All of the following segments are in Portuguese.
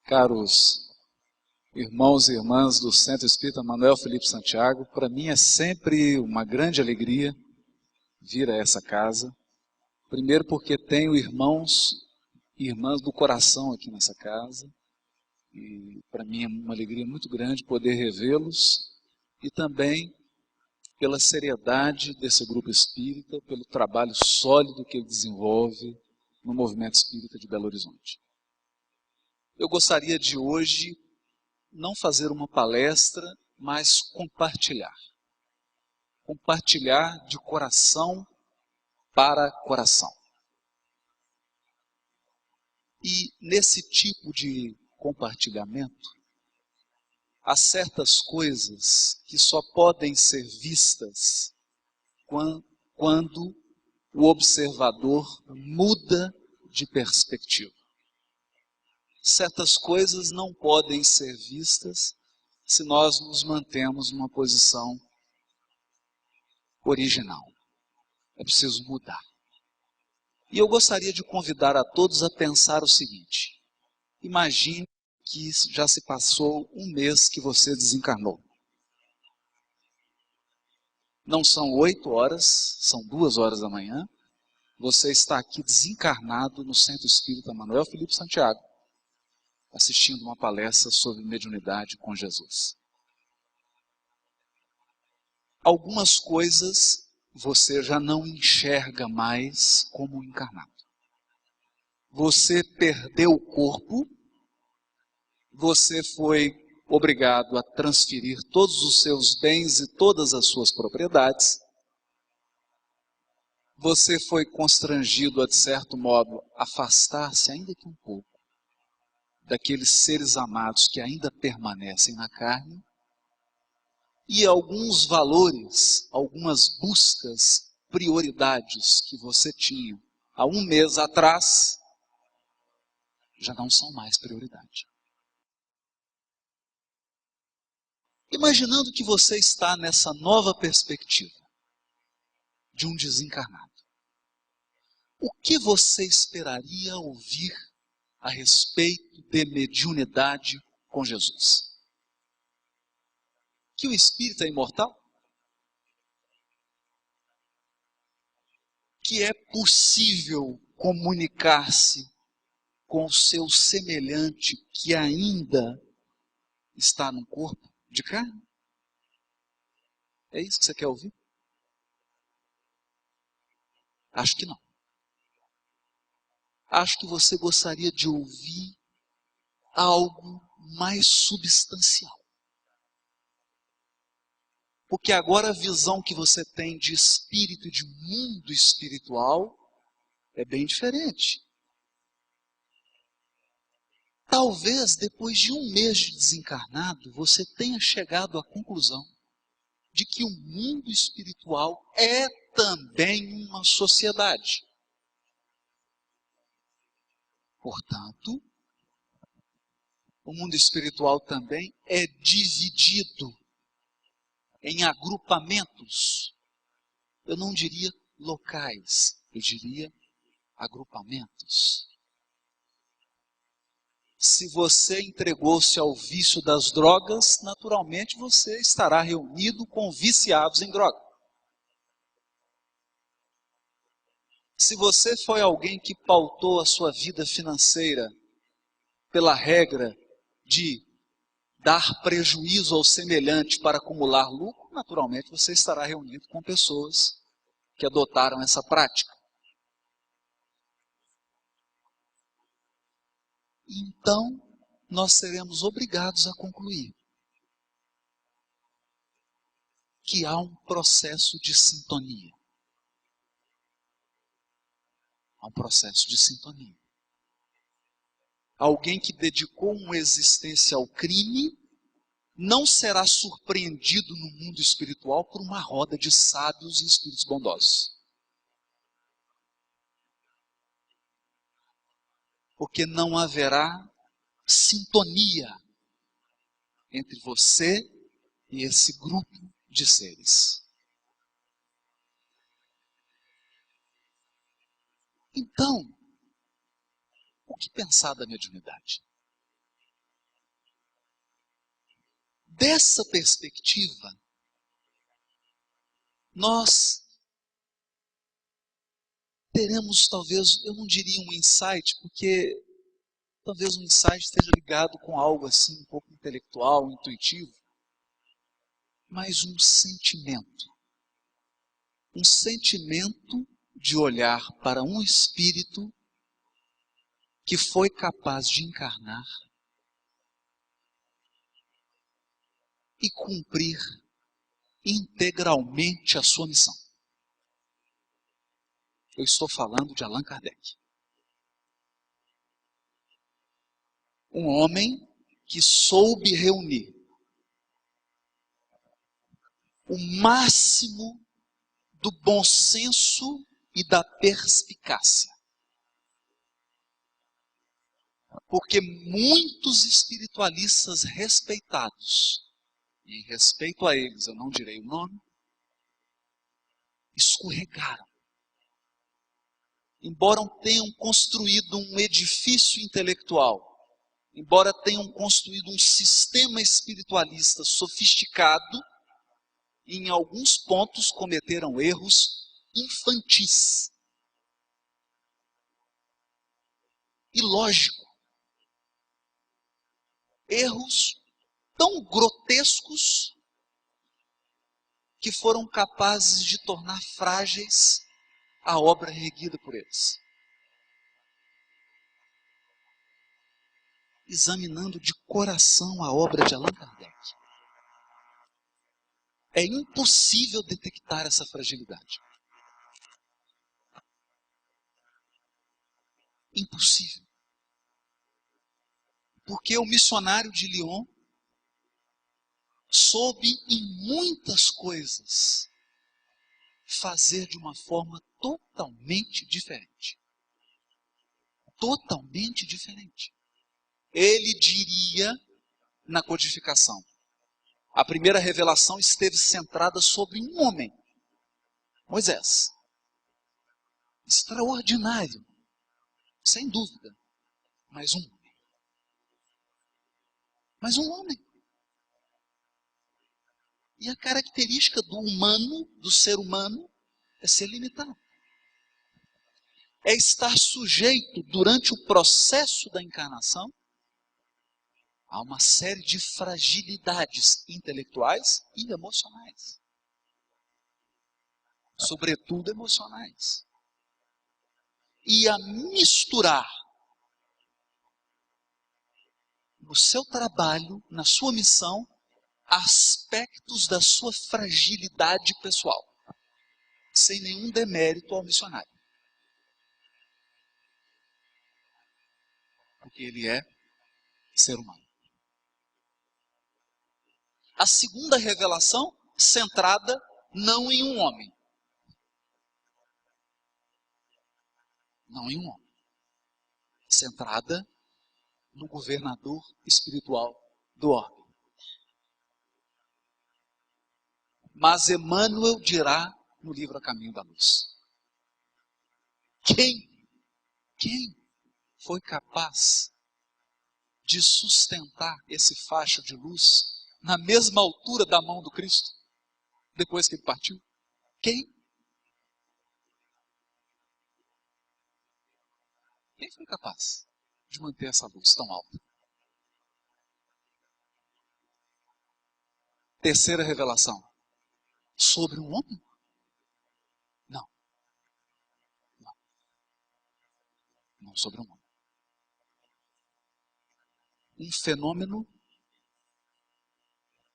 Caros irmãos e irmãs do Centro Espírita Manuel Felipe Santiago, para mim é sempre uma grande alegria vir a essa casa. Primeiro porque tenho irmãos e irmãs do coração aqui nessa casa, e para mim é uma alegria muito grande poder revê-los, e também pela seriedade desse grupo espírita, pelo trabalho sólido que ele desenvolve no movimento espírita de Belo Horizonte. Eu gostaria de hoje não fazer uma palestra, mas compartilhar. Compartilhar de coração para coração. E nesse tipo de compartilhamento, há certas coisas que só podem ser vistas quando o observador muda de perspectiva. Certas coisas não podem ser vistas se nós nos mantemos numa posição original. É preciso mudar. E eu gostaria de convidar a todos a pensar o seguinte: imagine que já se passou um mês que você desencarnou. Não são 8 horas, são 2 horas da manhã. Você está aqui desencarnado no Centro Espírita Manuel Felipe Santiago, assistindo uma palestra sobre mediunidade com Jesus. Algumas coisas você já não enxerga mais como encarnado. Você perdeu o corpo, você foi obrigado a transferir todos os seus bens e todas as suas propriedades. Você foi constrangido a, de certo modo, afastar-se ainda que um pouco daqueles seres amados que ainda permanecem na carne. E alguns valores, algumas buscas, prioridades que você tinha há um mês atrás, já não são mais prioridade. Imaginando que você está nessa nova perspectiva de um desencarnado, o que você esperaria ouvir a respeito de mediunidade com Jesus? Que o espírito é imortal? Que é possível comunicar-se com o seu semelhante que ainda está num corpo de carne? É isso que você quer ouvir? Acho que não. Acho que você gostaria de ouvir algo mais substancial. Porque agora a visão que você tem de espírito e de mundo espiritual é bem diferente. Talvez depois de um mês de desencarnado, você tenha chegado à conclusão de que o mundo espiritual é também uma sociedade. Portanto, o mundo espiritual também é dividido em agrupamentos. Eu não diria locais, eu diria agrupamentos. Se você entregou-se ao vício das drogas, naturalmente você estará reunido com viciados em droga. Se você foi alguém que pautou a sua vida financeira pela regra de dar prejuízo ao semelhante para acumular lucro, naturalmente você estará reunido com pessoas que adotaram essa prática. Então, nós seremos obrigados a concluir que há um processo de sintonia. Há um processo de sintonia. Alguém que dedicou uma existência ao crime não será surpreendido no mundo espiritual por uma roda de sábios e espíritos bondosos. Porque não haverá sintonia entre você e esse grupo de seres. Então, o que pensar da mediunidade? dessa perspectiva, nós teremos talvez, eu não diria um insight, porque talvez um insight esteja ligado com algo assim, um pouco intelectual, intuitivo, mas um sentimento. Um sentimento de olhar para um espírito que foi capaz de encarnar e cumprir integralmente a sua missão. Eu estou falando de Allan Kardec. Um homem que soube reunir o máximo do bom senso e da perspicácia. Porque muitos espiritualistas respeitados, e em respeito a eles eu não direi o nome, escorregaram. Embora tenham construído um edifício intelectual, embora tenham construído um sistema espiritualista sofisticado, em alguns pontos cometeram erros infantis. Ilógico. Erros tão grotescos que foram capazes de tornar frágeis a obra erguida por eles. Examinando de coração a obra de Allan Kardec, é impossível detectar essa fragilidade. Impossível. Porque o missionário de Lyon soube em muitas coisas fazer de uma forma totalmente diferente. Totalmente diferente. Ele diria na codificação: a primeira revelação esteve centrada sobre um homem, Moisés. Extraordinário, sem dúvida, mas um homem. Mas um homem. E a característica do humano, do ser humano, é ser limitado. É estar sujeito, durante o processo da encarnação, a uma série de fragilidades intelectuais e emocionais. Sobretudo emocionais. E a misturar no seu trabalho, na sua missão, aspectos da sua fragilidade pessoal, sem nenhum demérito ao missionário. Porque ele é ser humano. A segunda revelação, centrada não em um homem. Não em um homem. Centrada no governador espiritual do orbe. Mas Emmanuel dirá no livro A Caminho da Luz: Quem foi capaz de sustentar esse facho de luz na mesma altura da mão do Cristo, depois que ele partiu? Quem? Quem foi capaz de manter essa luz tão alta? Terceira revelação. Sobre um homem? Não. Não. Não sobre um homem. Um fenômeno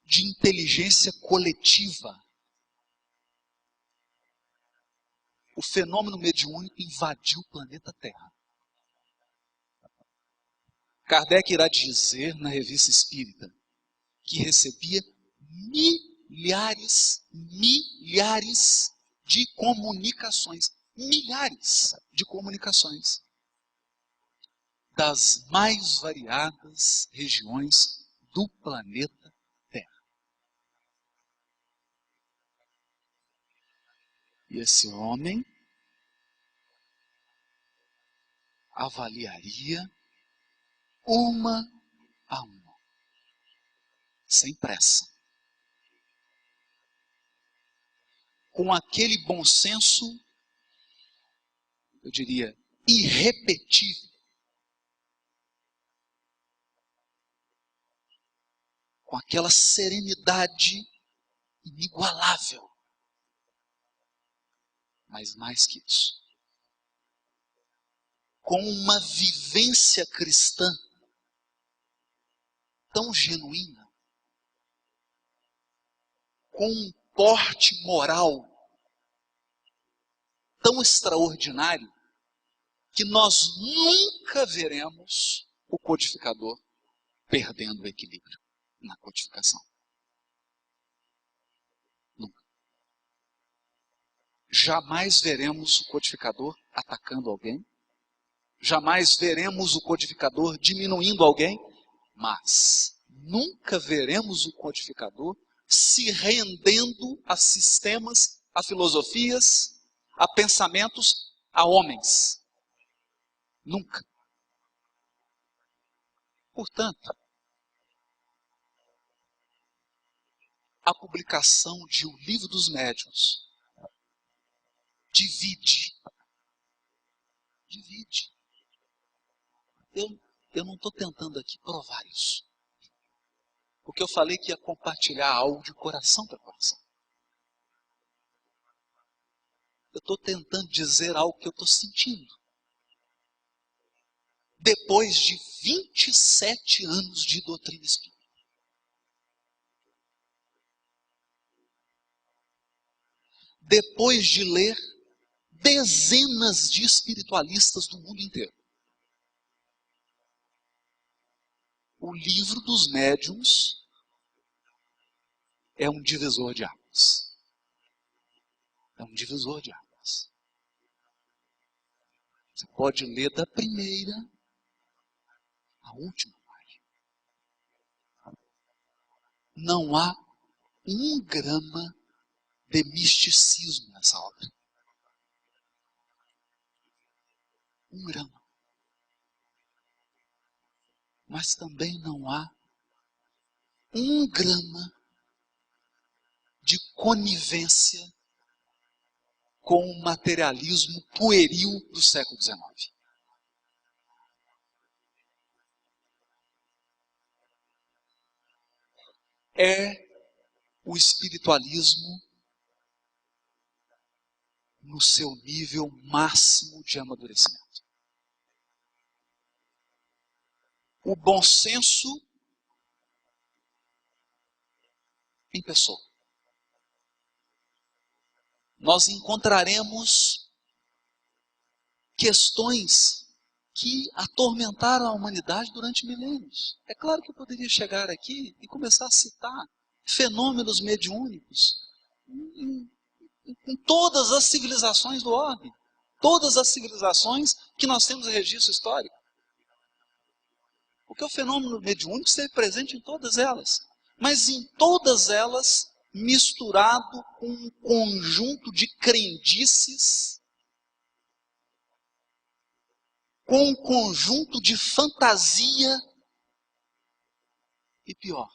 de inteligência coletiva. O fenômeno mediúnico invadiu o planeta Terra. Kardec irá dizer na Revista Espírita que recebia milhares de comunicações. Milhares de comunicações. Das mais variadas regiões do planeta Terra. E esse homem avaliaria uma a uma, sem pressa, com aquele bom senso, eu diria, irrepetível, com aquela serenidade inigualável, mas mais que isso, com uma vivência cristã tão genuína, com um porte moral tão extraordinário, que nós nunca veremos o codificador perdendo o equilíbrio na codificação. Nunca. Jamais veremos o codificador atacando alguém, jamais veremos o codificador diminuindo alguém, mas nunca veremos o codificador se rendendo a sistemas, a filosofias, a pensamentos, a homens. Nunca. Portanto, a publicação de O Livro dos Médiuns divide. Eu não estou tentando aqui provar isso. Porque eu falei que ia compartilhar algo de coração para coração. Eu estou tentando dizer algo que eu estou sentindo. Depois de 27 anos de doutrina espírita. Depois de ler dezenas de espiritualistas do mundo inteiro. O Livro dos Médiuns é um divisor de águas. É um divisor de águas. Você pode ler da primeira à última página. Não há um grama de misticismo nessa obra. Um grama. Mas também não há um grama de conivência com o materialismo pueril do século XIX. É o espiritualismo no seu nível máximo de amadurecimento. O bom senso em pessoa. Nós encontraremos questões que atormentaram a humanidade durante milênios. É claro que eu poderia chegar aqui e começar a citar fenômenos mediúnicos em todas as civilizações do orbe. Todas as civilizações que nós temos registro histórico. Porque o fenômeno mediúnico esteve presente em todas elas. Mas em todas elas, misturado com um conjunto de crendices, com um conjunto de fantasia e pior.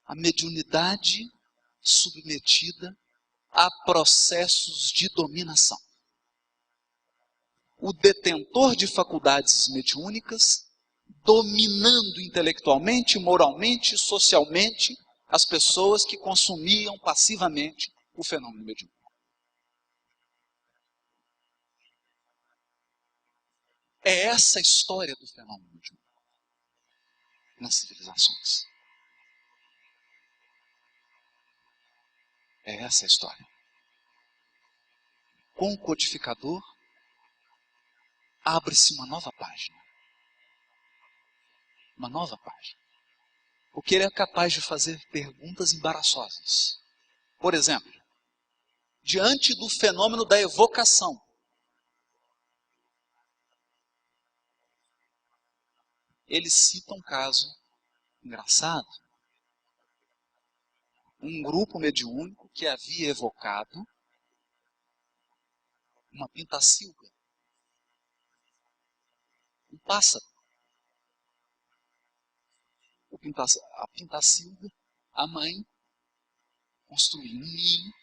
A mediunidade submetida a processos de dominação. O detentor de faculdades mediúnicas dominando intelectualmente, moralmente, socialmente as pessoas que consumiam passivamente o fenômeno mediúnico. É essa a história do fenômeno mediúnico nas civilizações. É essa a história. Com o codificador, abre-se uma nova página. Uma nova página. Porque ele é capaz de fazer perguntas embaraçosas. Por exemplo, diante do fenômeno da evocação, ele cita um caso engraçado. Um grupo mediúnico que havia evocado uma pintacilga, um pássaro. a Pintacilda, a mãe, construiu um ninho,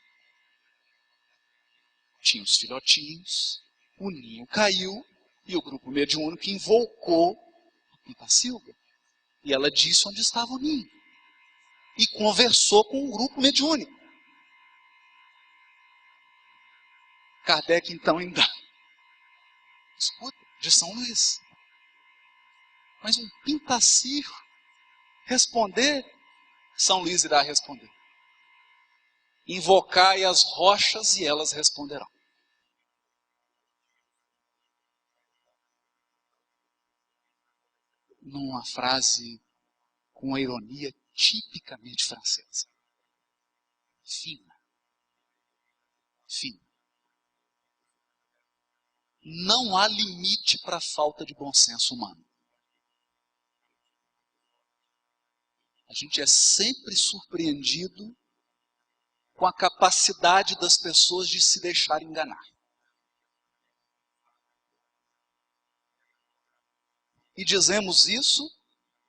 tinha os filhotinhos, o ninho caiu e o grupo mediúnico invocou a Pintacilda. E ela disse onde estava o ninho. E conversou com o grupo mediúnico. Kardec então ainda escuta, de São Luís. Mas um pintacilho responder, São Luís irá responder. Invocai as rochas e elas responderão. Numa frase com uma ironia tipicamente francesa. Fina. Fina. Não há limite para a falta de bom senso humano. A gente é sempre surpreendido com a capacidade das pessoas de se deixar enganar. E dizemos isso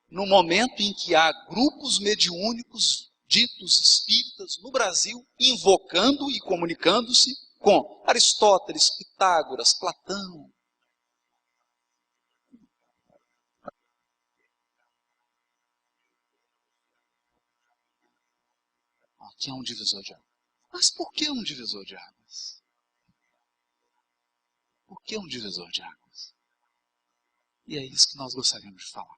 no momento em que há grupos mediúnicos ditos espíritas no Brasil invocando e comunicando-se com Aristóteles, Pitágoras, Platão. Aqui é um divisor de águas. Mas por que um divisor de águas? Por que um divisor de águas? E é isso que nós gostaríamos de falar.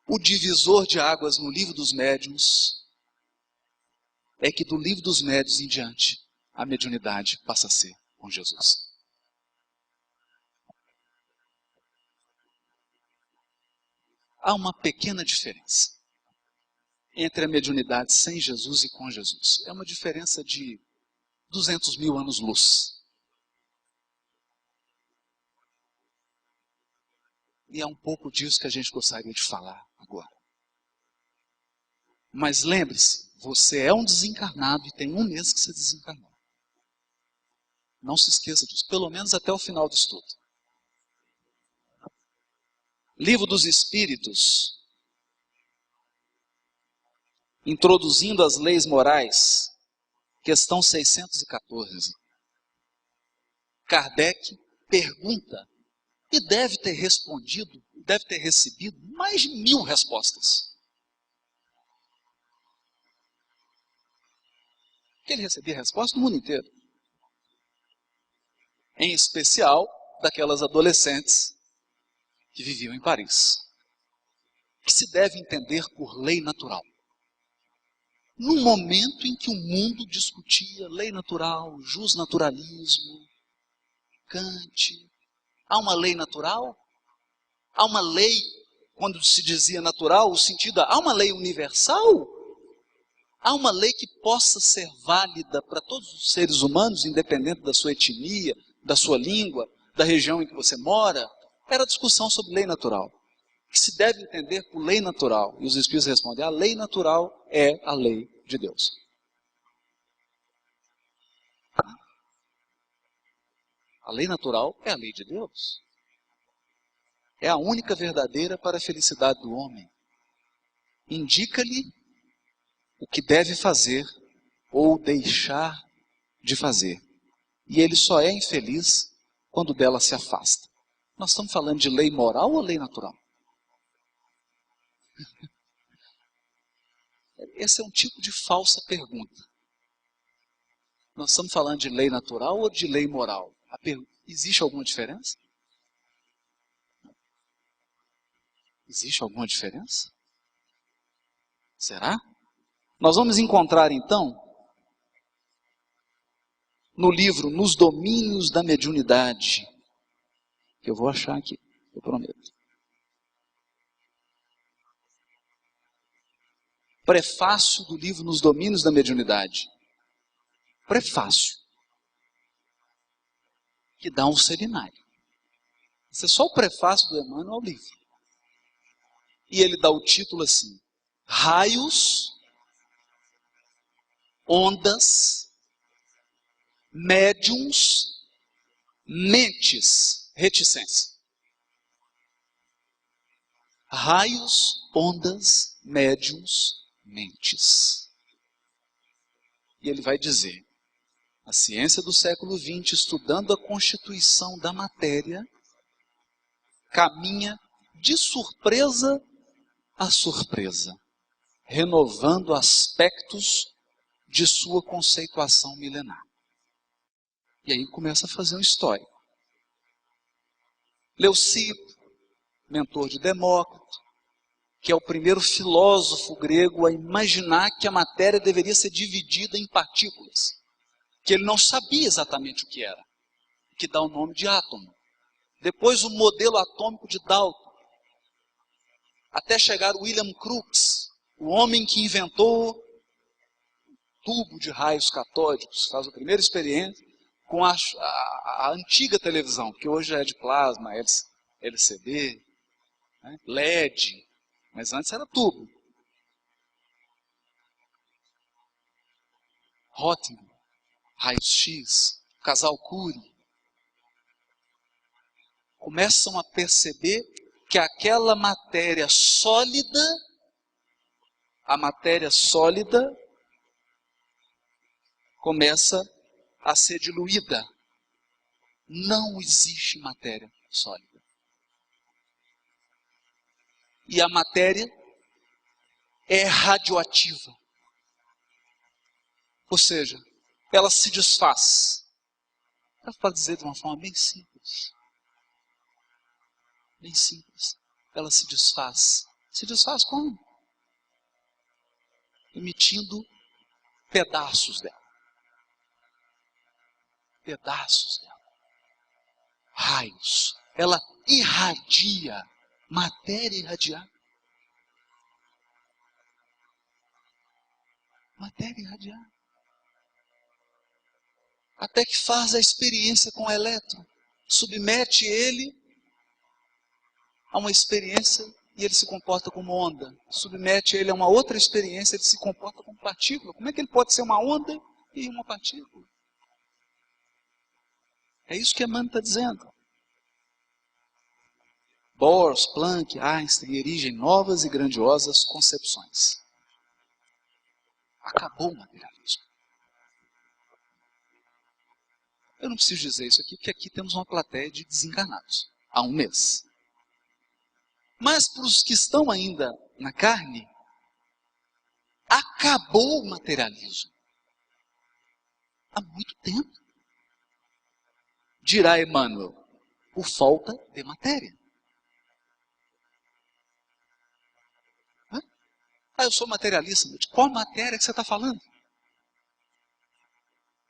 O divisor de águas no Livro dos Médiuns é que do Livro dos Médiuns em diante, a mediunidade passa a ser com Jesus. Há uma pequena diferença entre a mediunidade sem Jesus e com Jesus. É uma diferença de 200 mil anos-luz. E é um pouco disso que a gente gostaria de falar agora. Mas lembre-se, você é um desencarnado e tem um mês que você desencarnou. Não se esqueça disso, pelo menos até o final do estudo. Livro dos Espíritos, introduzindo as leis morais, questão 614. Kardec pergunta, e deve ter respondido, deve ter recebido mais de 1000 respostas. Porque ele recebia respostas do mundo inteiro. Em especial daquelas adolescentes que viviam em Paris. Que se deve entender por lei natural. No momento em que o mundo discutia lei natural, justnaturalismo, Kant, há uma lei natural? Há uma lei, quando se dizia natural, o sentido, há uma lei universal? Há uma lei que possa ser válida para todos os seres humanos, independente da sua etnia, da sua língua, da região em que você mora? Era discussão sobre lei natural. Que se deve entender por lei natural. E os Espíritos respondem, a lei natural é a lei de Deus. A lei natural é a lei de Deus. É a única verdadeira para a felicidade do homem. Indica-lhe o que deve fazer ou deixar de fazer. E ele só é infeliz quando dela se afasta. Nós estamos falando de lei moral ou lei natural? Esse é um tipo de falsa pergunta. Nós estamos falando de lei natural ou de lei moral? Existe alguma diferença? Existe alguma diferença? Será? Nós vamos encontrar então, no livro Nos Domínios da Mediunidade, que eu vou achar aqui, eu prometo. Prefácio do livro Nos Domínios da Mediunidade. Prefácio. Que dá um seminário. Esse é só o prefácio do Emmanuel ao livro. E ele dá o título assim, Raios, Ondas, Médiuns, Mentes, Reticência. raios, ondas, médiums, mentes. E ele vai dizer, a ciência do século XX, estudando a constituição da matéria, caminha de surpresa a surpresa, renovando aspectos de sua conceituação milenar. E aí começa a fazer um histórico. Leucipo, mentor de Demócrito, que é o primeiro filósofo grego a imaginar que a matéria deveria ser dividida em partículas, que ele não sabia exatamente o que era, que dá o nome de átomo. Depois o modelo atômico de Dalton, até chegar o William Crookes, o homem que inventou tubo de raios catódicos, faz a primeira experiência com a antiga televisão, que hoje é de plasma, LCD, né, LED, mas antes era tubo. Röntgen, raio-x, casal Curie, começam a perceber que aquela matéria sólida, a matéria sólida, começa a ser diluída. Não existe matéria sólida. E a matéria é radioativa. Ou seja, ela se desfaz. Para dizer de uma forma bem simples. Bem simples. Ela se desfaz. Se desfaz como? Emitindo pedaços dela. Pedaços dela. Raios. Ela irradia. Matéria irradiar. Matéria irradiar. Até que faz a experiência com o elétron. Submete ele a uma experiência e ele se comporta como onda. Submete ele a uma outra experiência, ele se comporta como partícula. Como é que ele pode ser uma onda e uma partícula? É isso que Emmanuel está dizendo. Bohr, Planck, Einstein erigem novas e grandiosas concepções. Acabou o materialismo. Eu não preciso dizer isso aqui, porque aqui temos uma plateia de desencarnados. Há um mês. Mas para os que estão ainda na carne, acabou o materialismo. Há muito tempo. Dirá Emmanuel, por falta de matéria. Eu sou materialista. De qual matéria que você está falando?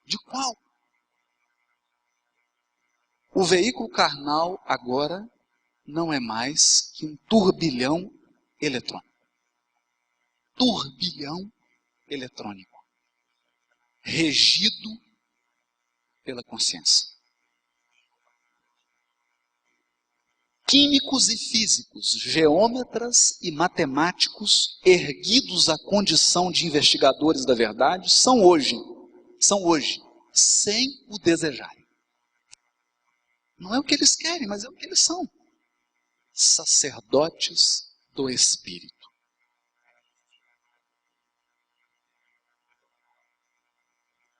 De qual? O veículo carnal agora não é mais que um turbilhão eletrônico. Turbilhão eletrônico. Regido pela consciência. Químicos e físicos, geômetras e matemáticos, erguidos à condição de investigadores da verdade, são hoje, sem o desejarem. Não é o que eles querem, mas é o que eles são. Sacerdotes do Espírito.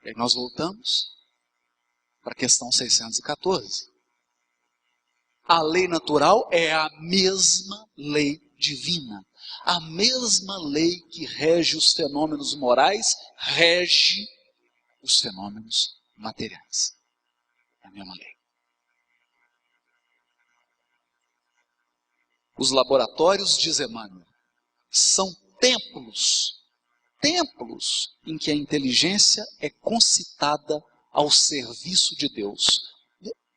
E aí nós voltamos para a questão 614. A lei natural é a mesma lei divina. A mesma lei que rege os fenômenos morais, rege os fenômenos materiais. É a mesma lei. Os laboratórios, diz Emmanuel, são templos em que a inteligência é concitada ao serviço de Deus.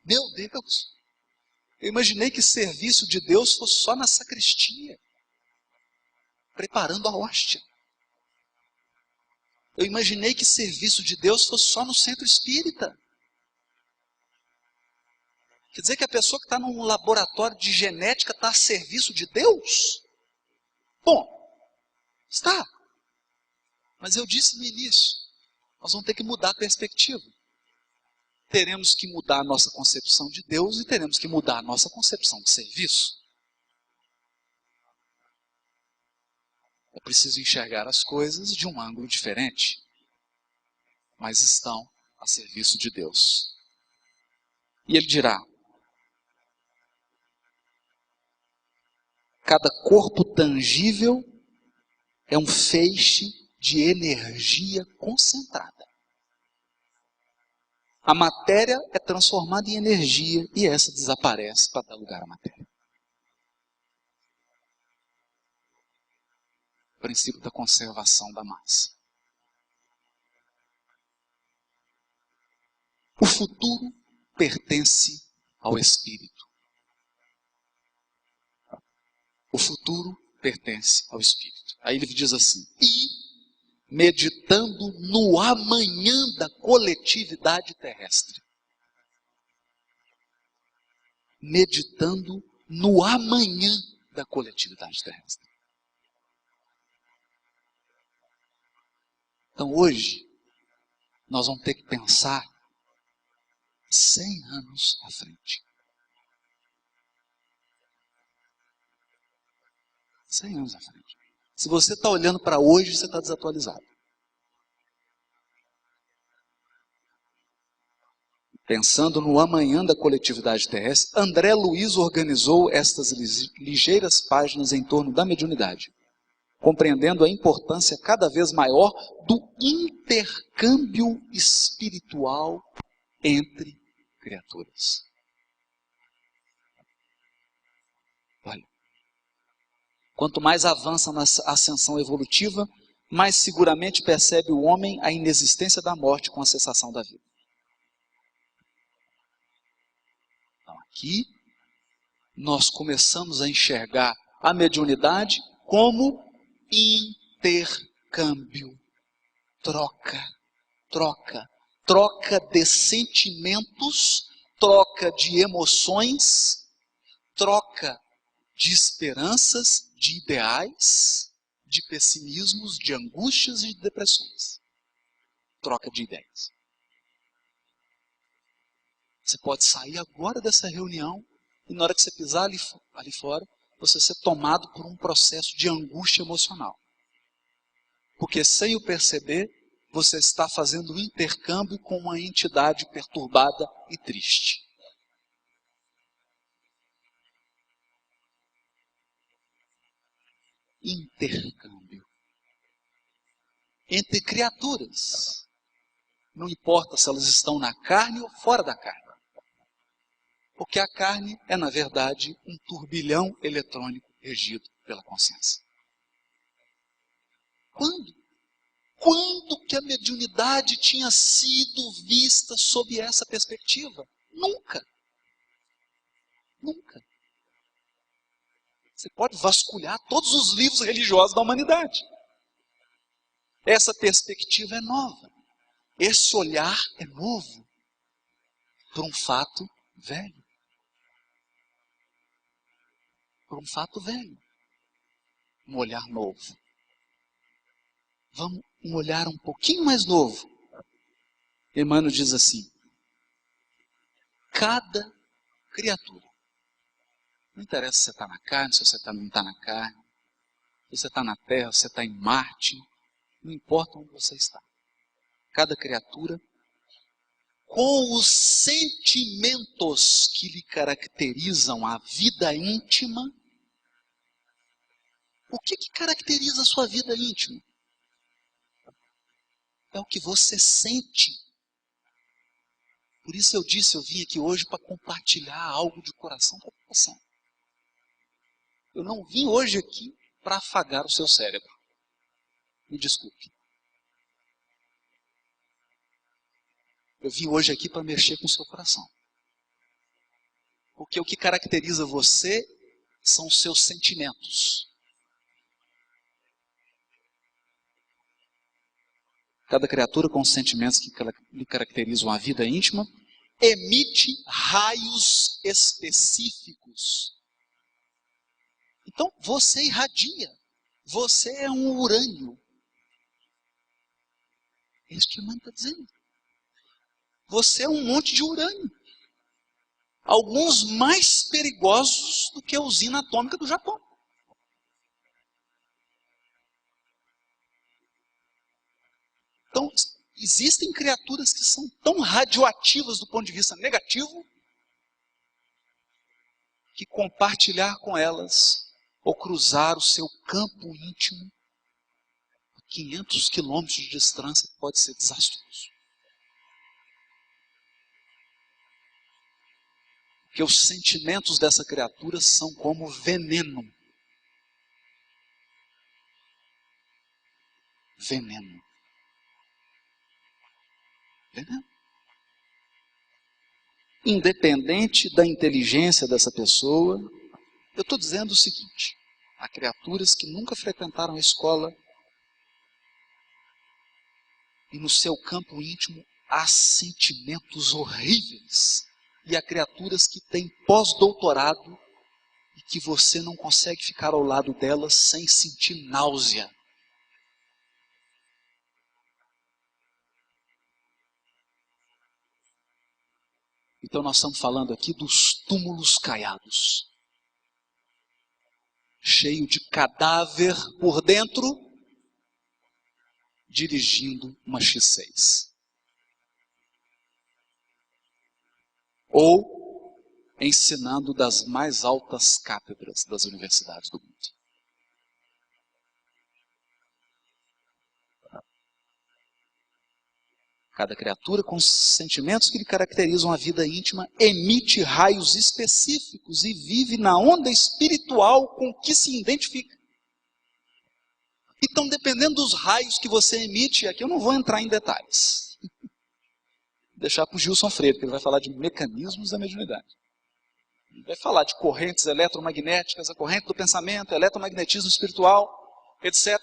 Meu Deus! Eu imaginei que serviço de Deus fosse só na sacristia, preparando a hóstia. Eu imaginei que serviço de Deus fosse só no centro espírita. Quer dizer que a pessoa que está num laboratório de genética está a serviço de Deus? Bom, está. Mas eu disse no início, nós vamos ter que mudar a perspectiva. Teremos que mudar a nossa concepção de Deus e teremos que mudar a nossa concepção de serviço. É preciso enxergar as coisas de um ângulo diferente, mas estão a serviço de Deus. E ele dirá: cada corpo tangível é um feixe de energia concentrada. A matéria é transformada em energia e essa desaparece para dar lugar à matéria. O princípio da conservação da massa. O futuro pertence ao Espírito. O futuro pertence ao Espírito. Aí ele diz assim: e meditando no amanhã da coletividade terrestre. Meditando no amanhã da coletividade terrestre. Então hoje, nós vamos ter que pensar 100 anos à frente. 100 anos à frente. Se você está olhando para hoje, você está desatualizado. Pensando no amanhã da coletividade terrestre, André Luiz organizou estas ligeiras páginas em torno da mediunidade, compreendendo a importância cada vez maior do intercâmbio espiritual entre criaturas. Olha, quanto mais avança na ascensão evolutiva, mais seguramente percebe o homem a inexistência da morte com a cessação da vida. Então aqui, nós começamos a enxergar a mediunidade como intercâmbio, troca de sentimentos, troca de emoções, troca de esperanças, de ideais, de pessimismos, de angústias e de depressões. Troca de ideias. Você pode sair agora dessa reunião e na hora que você pisar ali fora, você ser tomado por um processo de angústia emocional. Porque sem o perceber, você está fazendo um intercâmbio com uma entidade perturbada e triste. Intercâmbio. Entre criaturas. Não importa se elas estão na carne ou fora da carne. Porque a carne é, na verdade, um turbilhão eletrônico regido pela consciência. Quando? Quando que a mediunidade tinha sido vista sob essa perspectiva? Nunca. Nunca. Você pode vasculhar todos os livros religiosos da humanidade. Essa perspectiva é nova. Esse olhar é novo por um fato velho. Por um fato velho. Um olhar novo. Vamos um olhar um pouquinho mais novo. Emmanuel diz assim: cada criatura, não interessa se você está na carne, se você não está na carne, se você está na Terra, se você está em Marte, não importa onde você está. Cada criatura, com os sentimentos que lhe caracterizam a vida íntima. O que caracteriza a sua vida íntima? É o que você sente. Por isso eu disse, eu vim aqui hoje para compartilhar algo de coração para coração. Eu não vim hoje aqui para afagar o seu cérebro. Me desculpe. Eu vim hoje aqui para mexer com o seu coração. Porque o que caracteriza você são os seus sentimentos. Cada criatura com os sentimentos que lhe caracterizam a vida íntima emite raios específicos. Então, você irradia. Você é um urânio. É isso que a mãe está dizendo. Você é um monte de urânio. Alguns mais perigosos do que a usina atômica do Japão. existem criaturas que são tão radioativas do ponto de vista negativo, que compartilhar com elas, ou cruzar o seu campo íntimo, a 500 quilômetros de distância, pode ser desastroso. Porque os sentimentos dessa criatura são como veneno. Veneno. Veneno. Independente da inteligência dessa pessoa, eu estou dizendo o seguinte: há criaturas que nunca frequentaram a escola e no seu campo íntimo há sentimentos horríveis. E há criaturas que têm pós-doutorado e que você não consegue ficar ao lado delas sem sentir náusea. Então nós estamos falando aqui dos túmulos caiados. Cheio de cadáver por dentro, dirigindo uma X6. Ou ensinando das mais altas cátedras das universidades do mundo. Cada criatura com sentimentos que lhe caracterizam a vida íntima emite raios específicos e vive na onda espiritual com que se identifica. Então, dependendo dos raios que você emite, aqui eu não vou entrar em detalhes. Deixar para o Gilson Freire, que ele vai falar de mecanismos da mediunidade. Ele vai falar de correntes eletromagnéticas, a corrente do pensamento, eletromagnetismo espiritual, etc.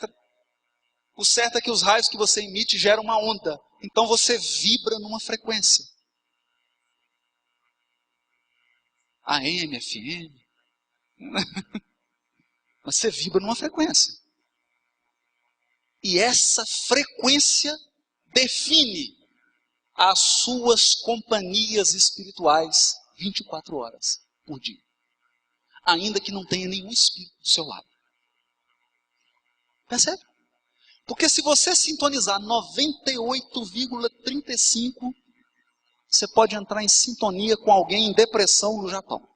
O certo é que os raios que você emite geram uma onda. Então você vibra numa frequência. AM, FM. Você vibra numa frequência. E essa frequência define as suas companhias espirituais 24 horas por dia. Ainda que não tenha nenhum espírito do seu lado. Percebe? Porque se você sintonizar 98,35, você pode entrar em sintonia com alguém em depressão no Japão.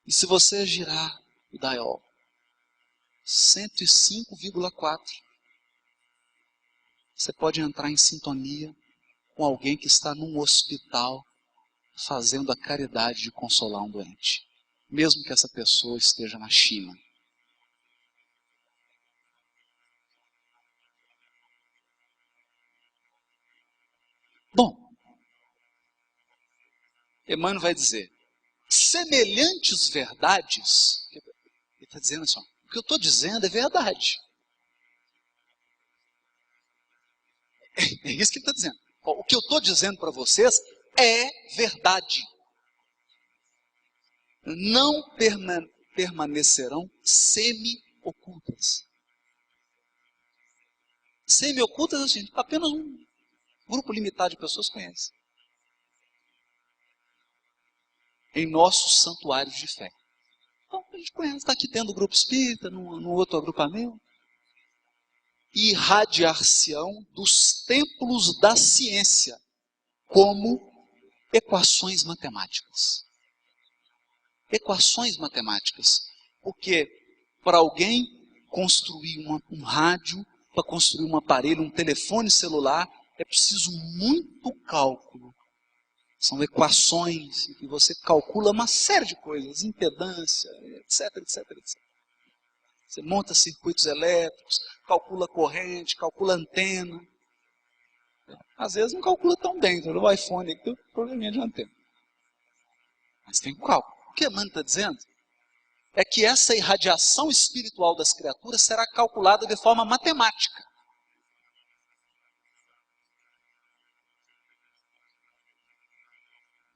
E se você girar o dial 105,4, você pode entrar em sintonia com alguém que está num hospital fazendo a caridade de consolar um doente. Mesmo que essa pessoa esteja na China. Bom, Emmanuel vai dizer, semelhantes verdades, ele está dizendo assim, o que eu estou dizendo é verdade. É isso que ele está dizendo. O que eu estou dizendo para vocês é verdade. Não permanecerão semi-ocultas. Semi-ocultas, assim, apenas um grupo limitado de pessoas conhece. Em nossos santuários de fé. Então, a gente conhece, está aqui dentro do grupo espírita, no outro agrupamento. Irradiar-se-ão dos templos da ciência, como equações matemáticas. Equações matemáticas. Porque para alguém construir um rádio, para construir um aparelho, um telefone celular, é preciso muito cálculo. São equações em que você calcula uma série de coisas, impedância, etc, etc, etc. Você monta circuitos elétricos, calcula corrente, calcula antena. Às vezes não calcula tão bem, então o iPhone aqui tem um probleminha de antena. Mas tem um cálculo. O que Emmanuel está dizendo é que essa irradiação espiritual das criaturas será calculada de forma matemática.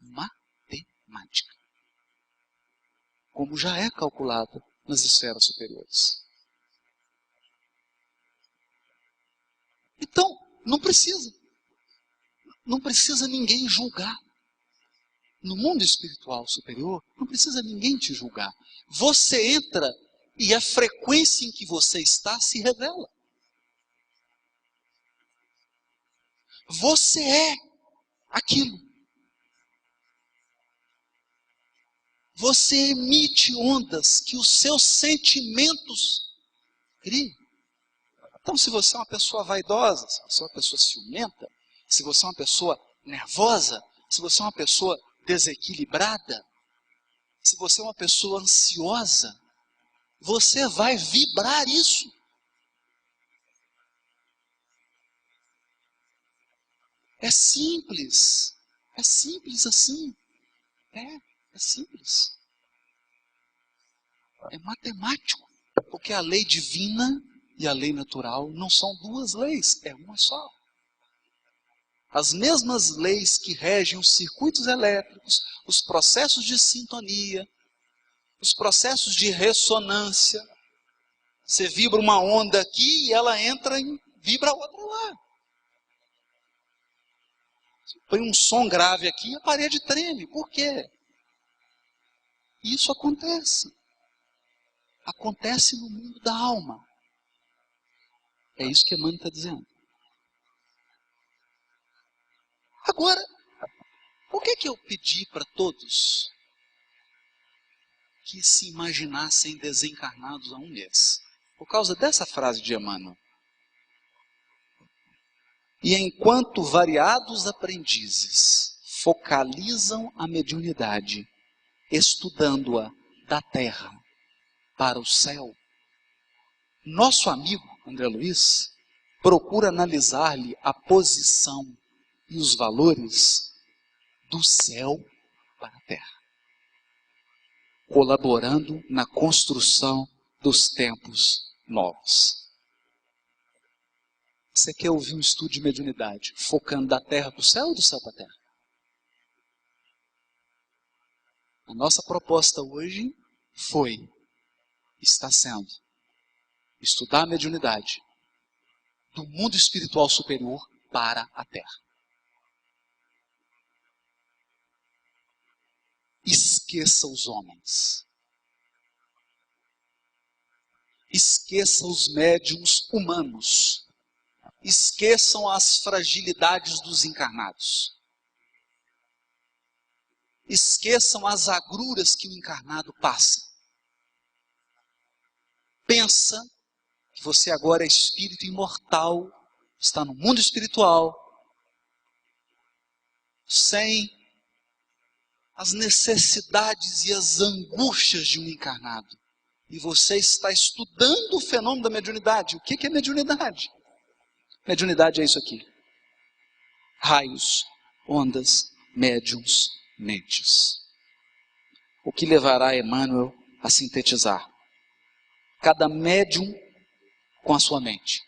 Matemática. Como já é calculada nas esferas superiores. Então, não precisa ninguém julgar. No mundo espiritual superior, não precisa ninguém te julgar. Você entra e a frequência em que você está se revela. Você é aquilo. Você emite ondas que os seus sentimentos criam. Então, se você é uma pessoa vaidosa, se você é uma pessoa ciumenta, se você é uma pessoa nervosa, se você é uma pessoa desequilibrada, se você é uma pessoa ansiosa, você vai vibrar isso. É simples assim. É simples. É matemático. Porque a lei divina e a lei natural não são duas leis, é uma só. As mesmas leis que regem os circuitos elétricos, os processos de sintonia, os processos de ressonância. Você vibra uma onda aqui e ela entra e vibra outra lá. Você põe um som grave aqui e a parede treme. Por quê? Isso acontece. Acontece no mundo da alma. É isso que Emmanuel está dizendo. Agora, por que eu pedi para todos que se imaginassem desencarnados há um mês? Por causa dessa frase de Emmanuel. E enquanto variados aprendizes focalizam a mediunidade, estudando-a da terra para o céu, nosso amigo André Luiz procura analisar-lhe a posição e os valores do céu para a terra, colaborando na construção dos tempos novos. Você quer ouvir um estudo de mediunidade focando da terra para o céu ou do céu para a terra? A nossa proposta hoje está sendo, estudar a mediunidade do mundo espiritual superior para a terra. Esqueça os homens. Esqueça os médiuns humanos. Esqueçam as fragilidades dos encarnados. Esqueçam as agruras que o encarnado passa. Pensa que você agora é espírito imortal, está no mundo espiritual, sem as necessidades e as angústias de um encarnado. E você está estudando o fenômeno da mediunidade. O que é mediunidade? Mediunidade é isso aqui. Raios, ondas, médiums, mentes. O que levará Emmanuel a sintetizar? Cada médium com a sua mente.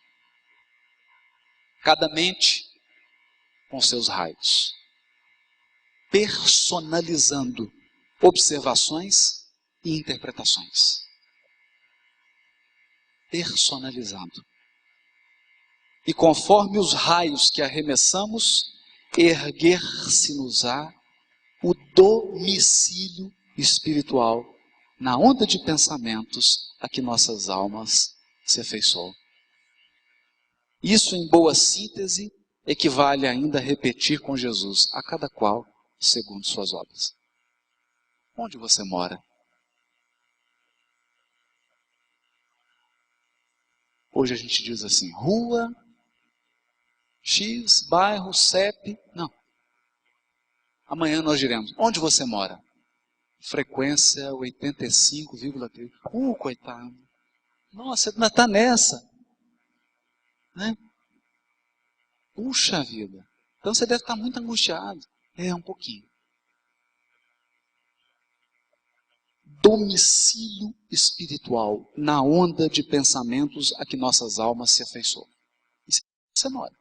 Cada mente com seus raios. Personalizando observações e interpretações. Personalizando. E conforme os raios que arremessamos, erguer-se-nos-á o domicílio espiritual na onda de pensamentos a que nossas almas se afeiçoam. Isso, em boa síntese, equivale ainda a repetir com Jesus, a cada qual segundo suas obras. Onde você mora? Hoje a gente diz assim, rua X, bairro, CEP. Não. Amanhã nós diremos, onde você mora? Frequência 85,3. Coitado. Nossa, você ainda está nessa. Né? Puxa vida. Então você deve estar muito angustiado. Um pouquinho. Domicílio espiritual na onda de pensamentos a que nossas almas se afeiçoam. E você mora.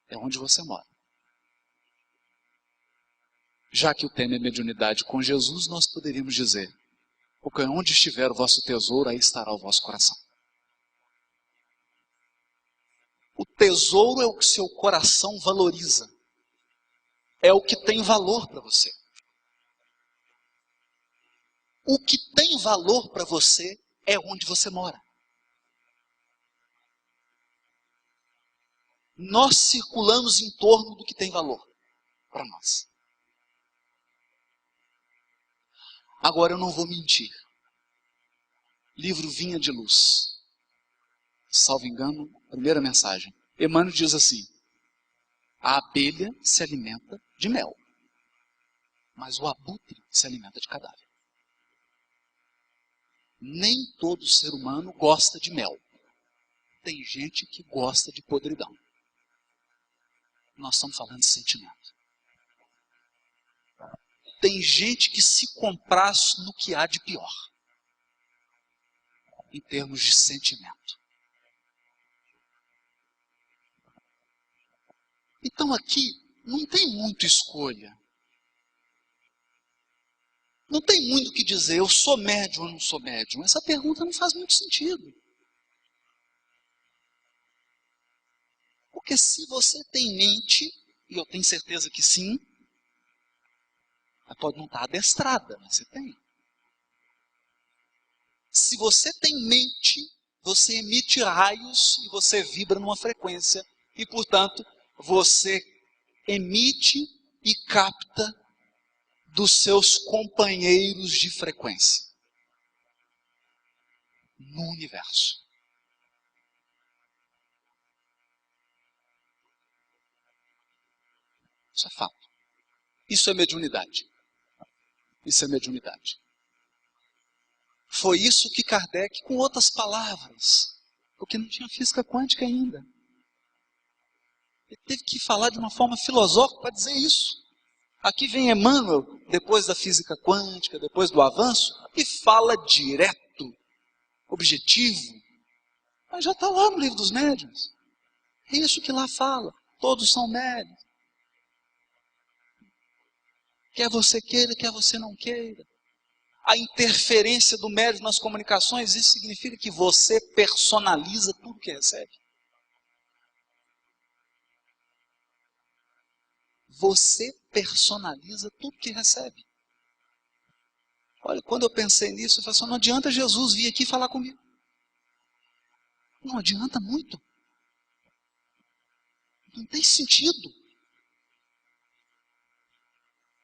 É onde você mora. Já que o tema é mediunidade com Jesus, nós poderíamos dizer, porque onde estiver o vosso tesouro, aí estará o vosso coração. O tesouro é o que seu coração valoriza. É o que tem valor para você. O que tem valor para você é onde você mora. nós circulamos em torno do que tem valor para nós. Agora eu não vou mentir. Livro Vinha de Luz. Salvo engano, primeira mensagem. Emmanuel diz assim: a abelha se alimenta de mel, mas o abutre se alimenta de cadáver. Nem todo ser humano gosta de mel. Tem gente que gosta de podridão. Nós estamos falando de sentimento. Tem gente que se compraz no que há de pior, em termos de sentimento. Então aqui não tem muita escolha. Não tem muito o que dizer, eu sou médium ou não sou médium. Essa pergunta não faz muito sentido. Porque se você tem mente, e eu tenho certeza que sim, ela pode não estar adestrada, mas você tem. Se você tem mente, você emite raios e você vibra numa frequência. E, portanto, você emite e capta dos seus companheiros de frequência no universo. Isso é fato. Isso é mediunidade. Isso é mediunidade. Foi isso que Kardec, com outras palavras, porque não tinha física quântica ainda, ele teve que falar de uma forma filosófica para dizer isso. Aqui vem Emmanuel, depois da física quântica, depois do avanço, e fala direto, objetivo. Mas já está lá no Livro dos Médiuns. É isso que lá fala. Todos são médiuns. Quer você queira, quer você não queira. A interferência do médium nas comunicações, isso significa que você personaliza tudo que recebe. Você personaliza tudo que recebe. Olha, quando eu pensei nisso, eu falei assim, não adianta Jesus vir aqui falar comigo. Não adianta muito. Não tem sentido.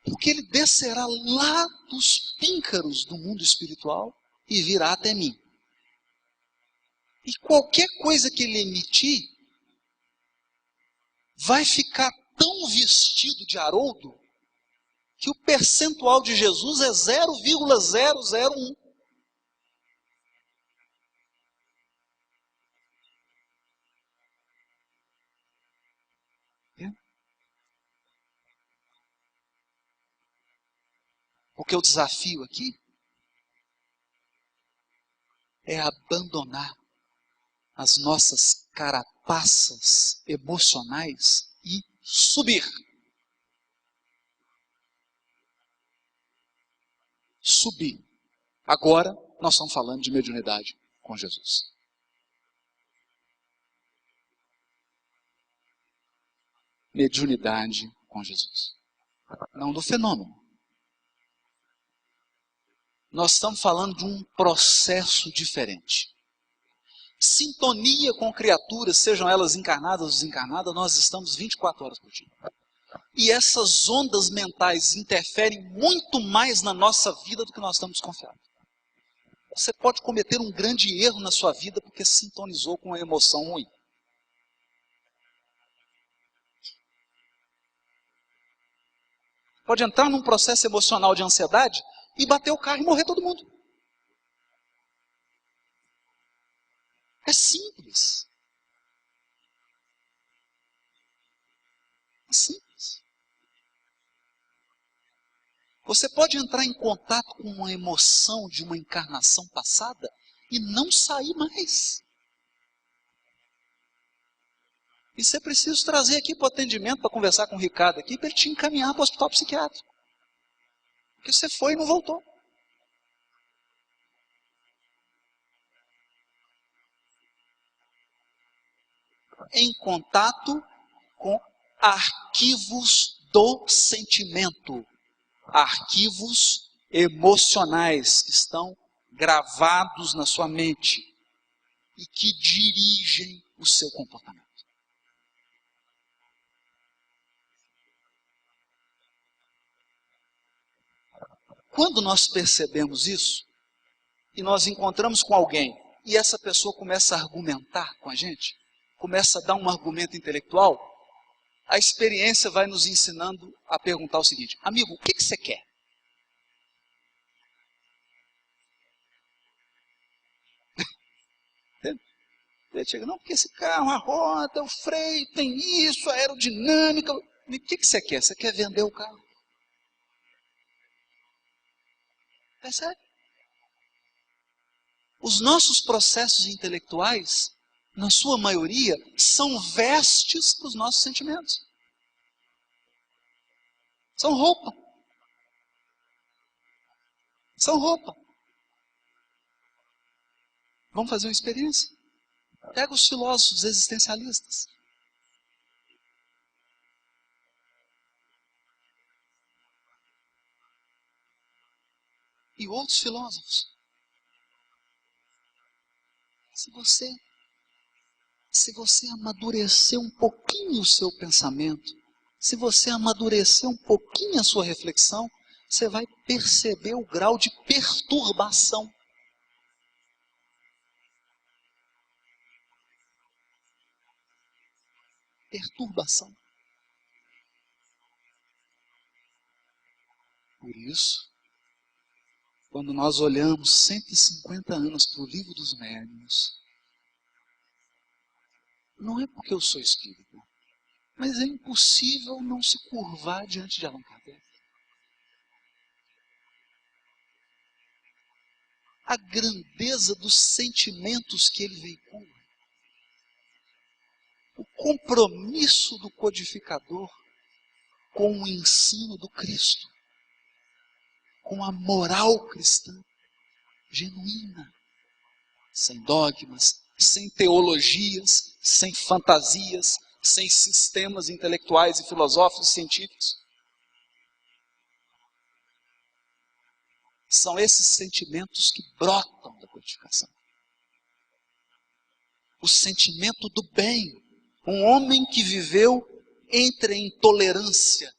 Porque ele descerá lá dos píncaros do mundo espiritual e virá até mim. E qualquer coisa que ele emitir vai ficar tão vestido de Haroldo que o percentual de Jesus é 0,001. Porque o desafio aqui é abandonar as nossas carapaças emocionais e subir. Subir. Agora nós estamos falando de mediunidade com Jesus. Mediunidade com Jesus. Não do fenômeno. Nós estamos falando de um processo diferente. Sintonia com criaturas, sejam elas encarnadas ou desencarnadas, nós estamos 24 horas por dia. E essas ondas mentais interferem muito mais na nossa vida do que nós estamos desconfiados. Você pode cometer um grande erro na sua vida porque sintonizou com uma emoção ruim. Pode entrar num processo emocional de ansiedade e bater o carro e morrer todo mundo. É simples. É simples. Você pode entrar em contato com uma emoção de uma encarnação passada e não sair mais. E você precisa trazer aqui para o atendimento, para conversar com o Ricardo aqui, para ele te encaminhar para o hospital psiquiátrico. Porque você foi e não voltou. Em contato com arquivos do sentimento. Arquivos emocionais que estão gravados na sua mente e que dirigem o seu comportamento. Quando nós percebemos isso, e nós encontramos com alguém, e essa pessoa começa a argumentar com a gente, começa a dar um argumento intelectual, a experiência vai nos ensinando a perguntar o seguinte: amigo, o que você quer? Ele chega, não, porque esse carro, a roda, o freio, tem isso, a aerodinâmica. O que você quer? Você quer vender o carro? Percebe? Os nossos processos intelectuais, na sua maioria, são vestes para os nossos sentimentos. São roupa. São roupa. Vamos fazer uma experiência? Pega os filósofos existencialistas. E outros filósofos. Se você amadurecer um pouquinho o seu pensamento, se você amadurecer um pouquinho a sua reflexão, você vai perceber o grau de perturbação. Perturbação. Por isso, quando nós olhamos 150 anos para o Livro dos Médiuns, não é porque eu sou espírita, mas é impossível não se curvar diante de Allan Kardec. A grandeza dos sentimentos que ele veicula, o compromisso do codificador com o ensino do Cristo, com a moral cristã genuína, sem dogmas, sem teologias, sem fantasias, sem sistemas intelectuais e filosóficos e científicos. São esses sentimentos que brotam da codificação. O sentimento do bem. Um homem que viveu entre a intolerância,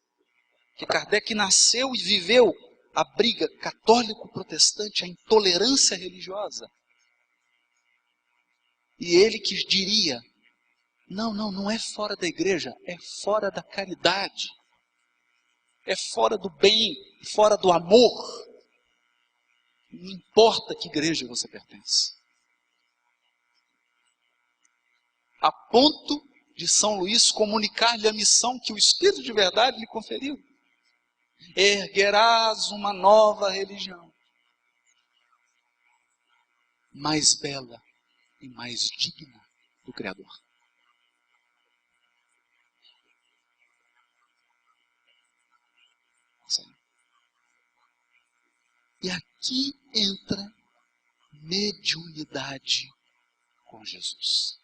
que Kardec nasceu e viveu a briga católico-protestante, a intolerância religiosa. E ele que diria, não é fora da igreja, é fora da caridade. É fora do bem, fora do amor. Não importa que igreja você pertence. A ponto de São Luís comunicar-lhe a missão que o Espírito de verdade lhe conferiu. Erguerás uma nova religião, mais bela e mais digna do Criador. E aqui entra mediunidade com Jesus.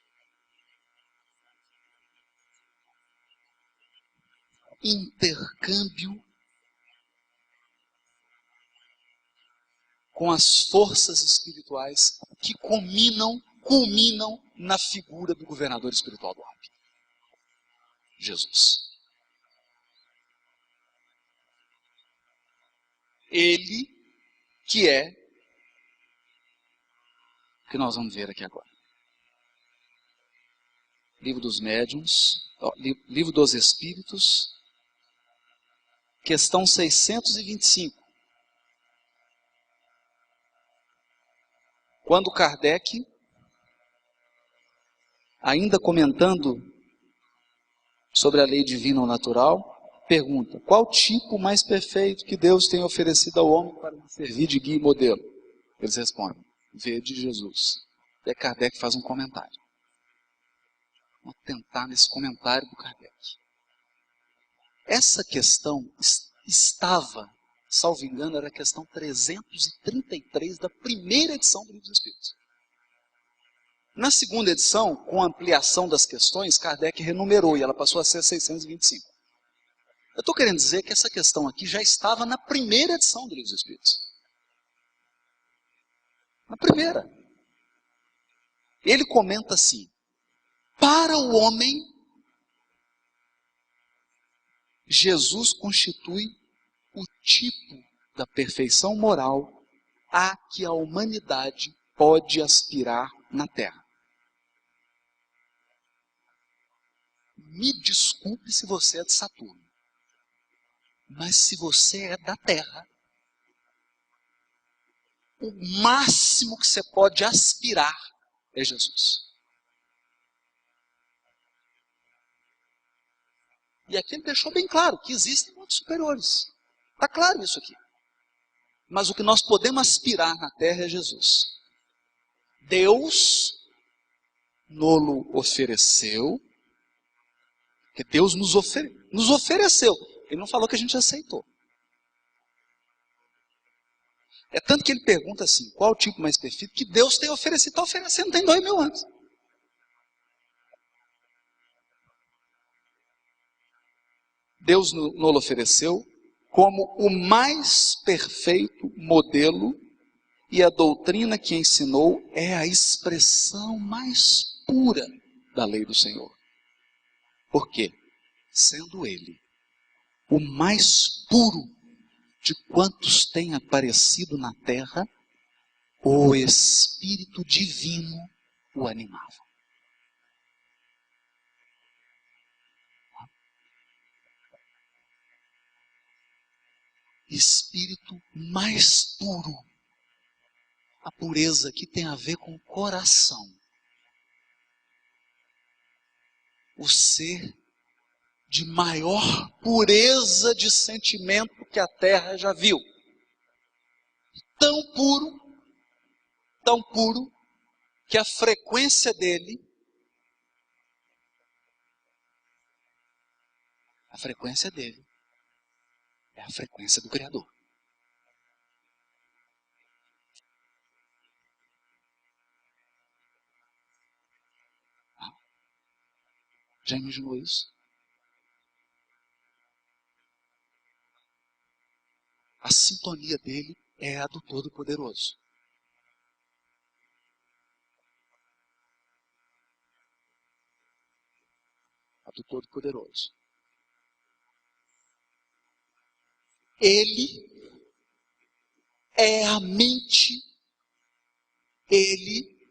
Intercâmbio com as forças espirituais que culminam na figura do governador espiritual do orbe, Jesus. Ele que é o que nós vamos ver aqui agora. Livro dos Médiuns, Livro dos Espíritos, questão 625. Quando Kardec, ainda comentando sobre a lei divina ou natural, pergunta: qual tipo mais perfeito que Deus tem oferecido ao homem para lhe servir de guia e modelo? Eles respondem: vede Jesus. E Kardec faz um comentário. Vamos tentar nesse comentário do Kardec. Essa questão estava, salvo engano, era a questão 333 da primeira edição do Livro dos Espíritos. Na segunda edição, com a ampliação das questões, Kardec renumerou e ela passou a ser 625. Eu estou querendo dizer que essa questão aqui já estava na primeira edição do Livro dos Espíritos. Na primeira. Ele comenta assim: para o homem, Jesus constitui o tipo da perfeição moral a que a humanidade pode aspirar na Terra. Me desculpe se você é de Saturno, mas se você é da Terra, o máximo que você pode aspirar é Jesus. E aqui ele deixou bem claro que existem mundos superiores. Está claro isso aqui. Mas o que nós podemos aspirar na Terra é Jesus. Deus nos ofereceu, porque Deus nos ofereceu. Ele não falou que a gente aceitou. É tanto que ele pergunta assim, qual o tipo mais perfeito que Deus tem oferecido? Está oferecendo tem 2000 anos. Deus nos ofereceu como o mais perfeito modelo, e a doutrina que ensinou é a expressão mais pura da lei do Senhor. Por quê? Sendo Ele o mais puro de quantos têm aparecido na terra, o Espírito Divino o animava. Espírito mais puro. A pureza aqui tem a ver com o coração. O ser de maior pureza de sentimento que a terra já viu. Tão puro, que a frequência dele, é a frequência do Criador. Já imaginou isso? A sintonia dele é a do Todo-Poderoso. A do Todo-Poderoso. Ele é a mente. Ele,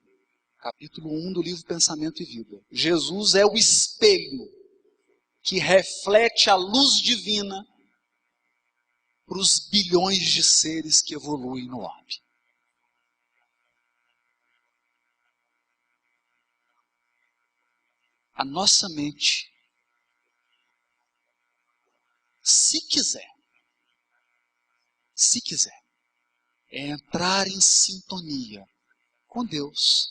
capítulo 1 do livro Pensamento e Vida. Jesus é o espelho que reflete a luz divina para os bilhões de seres que evoluem no orbe. A nossa mente, se quiser, é entrar em sintonia com Deus,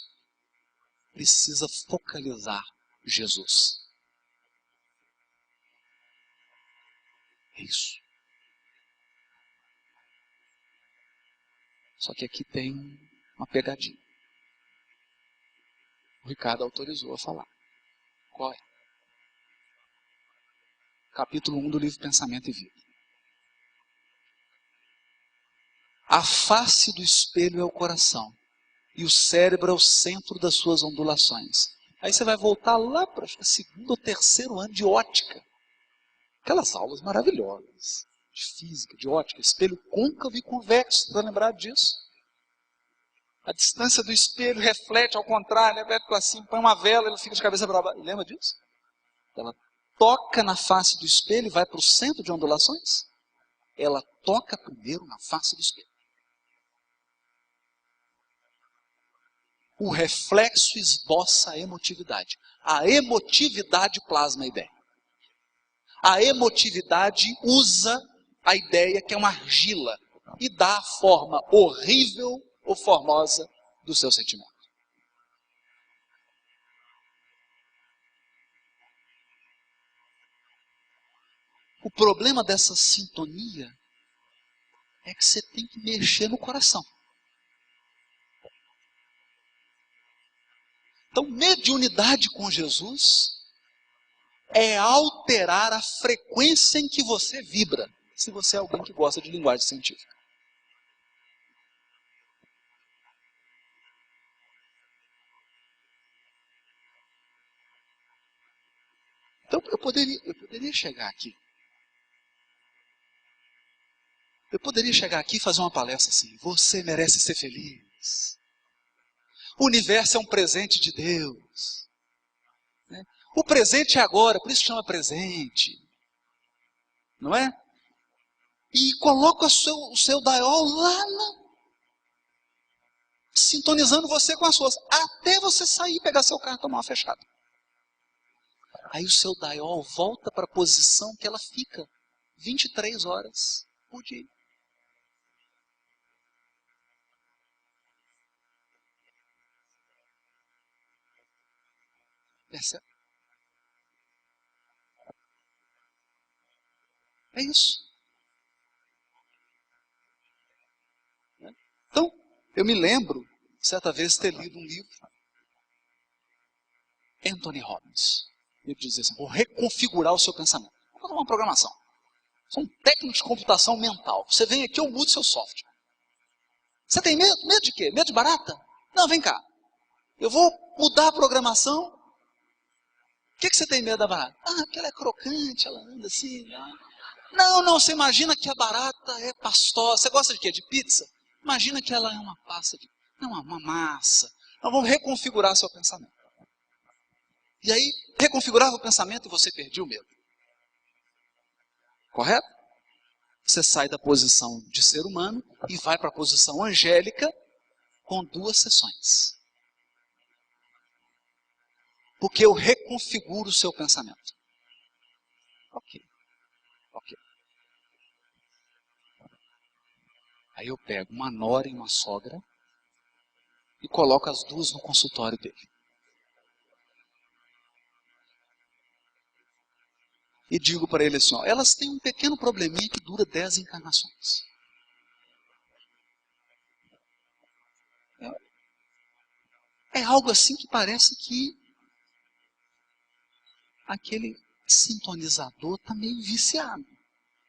precisa focalizar Jesus. É isso. Só que aqui tem uma pegadinha. O Ricardo autorizou a falar. Qual é? Capítulo 1 do livro Pensamento e Vida. A face do espelho é o coração. E o cérebro é o centro das suas ondulações. Aí você vai voltar lá para o segundo ou terceiro ano de ótica. Aquelas aulas maravilhosas. De física, de ótica. Espelho côncavo e convexo. Está lembrado disso? A distância do espelho reflete ao contrário. Assim, põe uma vela, ele fica de cabeça para baixo. Lembra disso? Ela toca na face do espelho e vai para o centro de ondulações. Ela toca primeiro na face do espelho. O reflexo esboça a emotividade. A emotividade plasma a ideia. A emotividade usa a ideia que é uma argila e dá a forma horrível ou formosa do seu sentimento. O problema dessa sintonia é que você tem que mexer no coração. Então, mediunidade com Jesus é alterar a frequência em que você vibra, se você é alguém que gosta de linguagem científica. Então, eu poderia chegar aqui Eu poderia chegar aqui e fazer uma palestra assim: você merece ser feliz. O universo é um presente de Deus. Né? O presente é agora, por isso chama presente. Não é? E coloca o seu dial lá, sintonizando você com as suas, até você sair, pegar seu carro e tomar uma fechada. Aí o seu dial volta para a posição que ela fica 23 horas por dia. Percebe? É isso. Então, eu me lembro, certa vez, ter lido um livro, Anthony Robbins. Ele dizia assim: vou reconfigurar o seu pensamento. Vou fazer uma programação. Sou um técnico de computação mental. Você vem aqui, eu mudo seu software. Você tem medo? Medo de quê? Medo de barata? Não, vem cá. Eu vou mudar a programação. O que você tem medo da barata? Ah, porque ela é crocante, ela anda assim. Não, você imagina que a barata é pastosa. Você gosta de quê? De pizza? Imagina que ela é uma pasta de... Não, uma massa. Nós vamos reconfigurar seu pensamento. E aí, reconfigurava o pensamento e você perdia o medo. Correto? Você sai da posição de ser humano e vai para a posição angélica com 2 sessões. Porque eu reconfiguro o seu pensamento. Ok. Aí eu pego uma nora e uma sogra e coloco as 2 no consultório dele. E digo para ele assim, ó, elas têm um pequeno probleminha que dura 10 encarnações. É algo assim que parece que aquele sintonizador está meio viciado.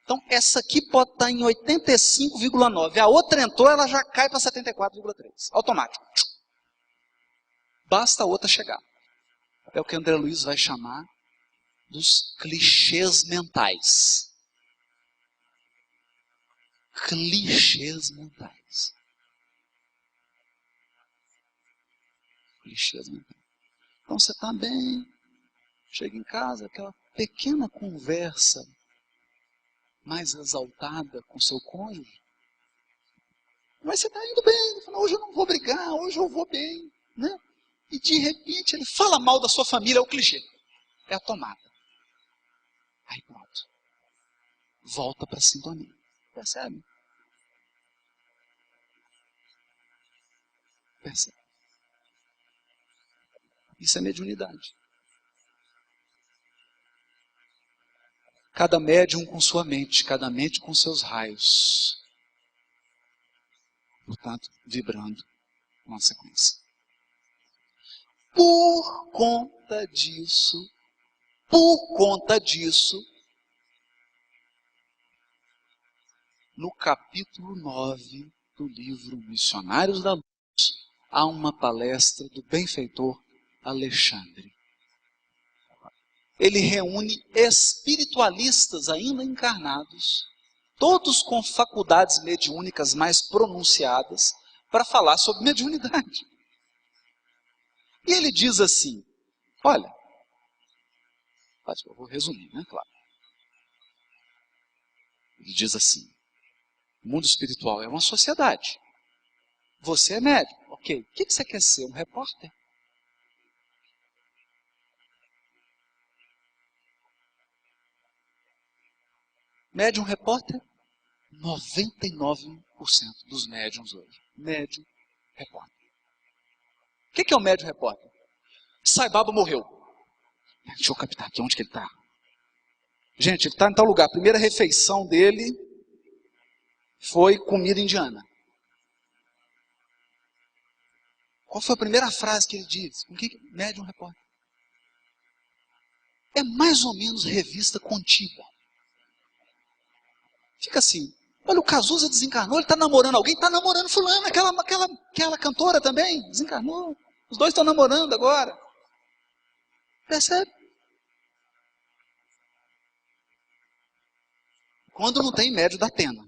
Então, essa aqui pode estar em 85,9. A outra entrou, ela já cai para 74,3. Automático. Basta a outra chegar. É o que André Luiz vai chamar dos clichês mentais. Clichês mentais. Clichês mentais. Então, você está bem, chega em casa, aquela pequena conversa mais exaltada com seu cônjuge, mas você está indo bem, fala, hoje eu não vou brigar, hoje eu vou bem, né? E de repente ele fala mal da sua família, é o clichê, é a tomada. Aí pronto, volta para a sintonia, percebe? Percebe? Isso é mediunidade. Cada médium com sua mente, cada mente com seus raios. Portanto, vibrando uma sequência. Por conta disso, no capítulo 9 do livro Missionários da Luz, há uma palestra do benfeitor Alexandre. Ele reúne espiritualistas ainda encarnados, todos com faculdades mediúnicas mais pronunciadas, para falar sobre mediunidade. E ele diz assim, olha, eu vou resumir, né, claro. Ele diz assim, o mundo espiritual é uma sociedade. Você é médium, ok. O que você quer ser? Um repórter? Médium repórter? 99% dos médiums hoje. Médium repórter. O que é o médium repórter? Sai Baba morreu. Deixa eu captar aqui onde que ele está. Gente, ele está em tal lugar. A primeira refeição dele foi comida indiana. Qual foi a primeira frase que ele disse? Com que médium repórter? É mais ou menos revista contínua. Fica assim, olha, o Cazuza desencarnou, ele está namorando alguém, está namorando fulano, aquela cantora também, desencarnou. Os 2 estão namorando agora. Percebe? Quando não tem médio da Atena.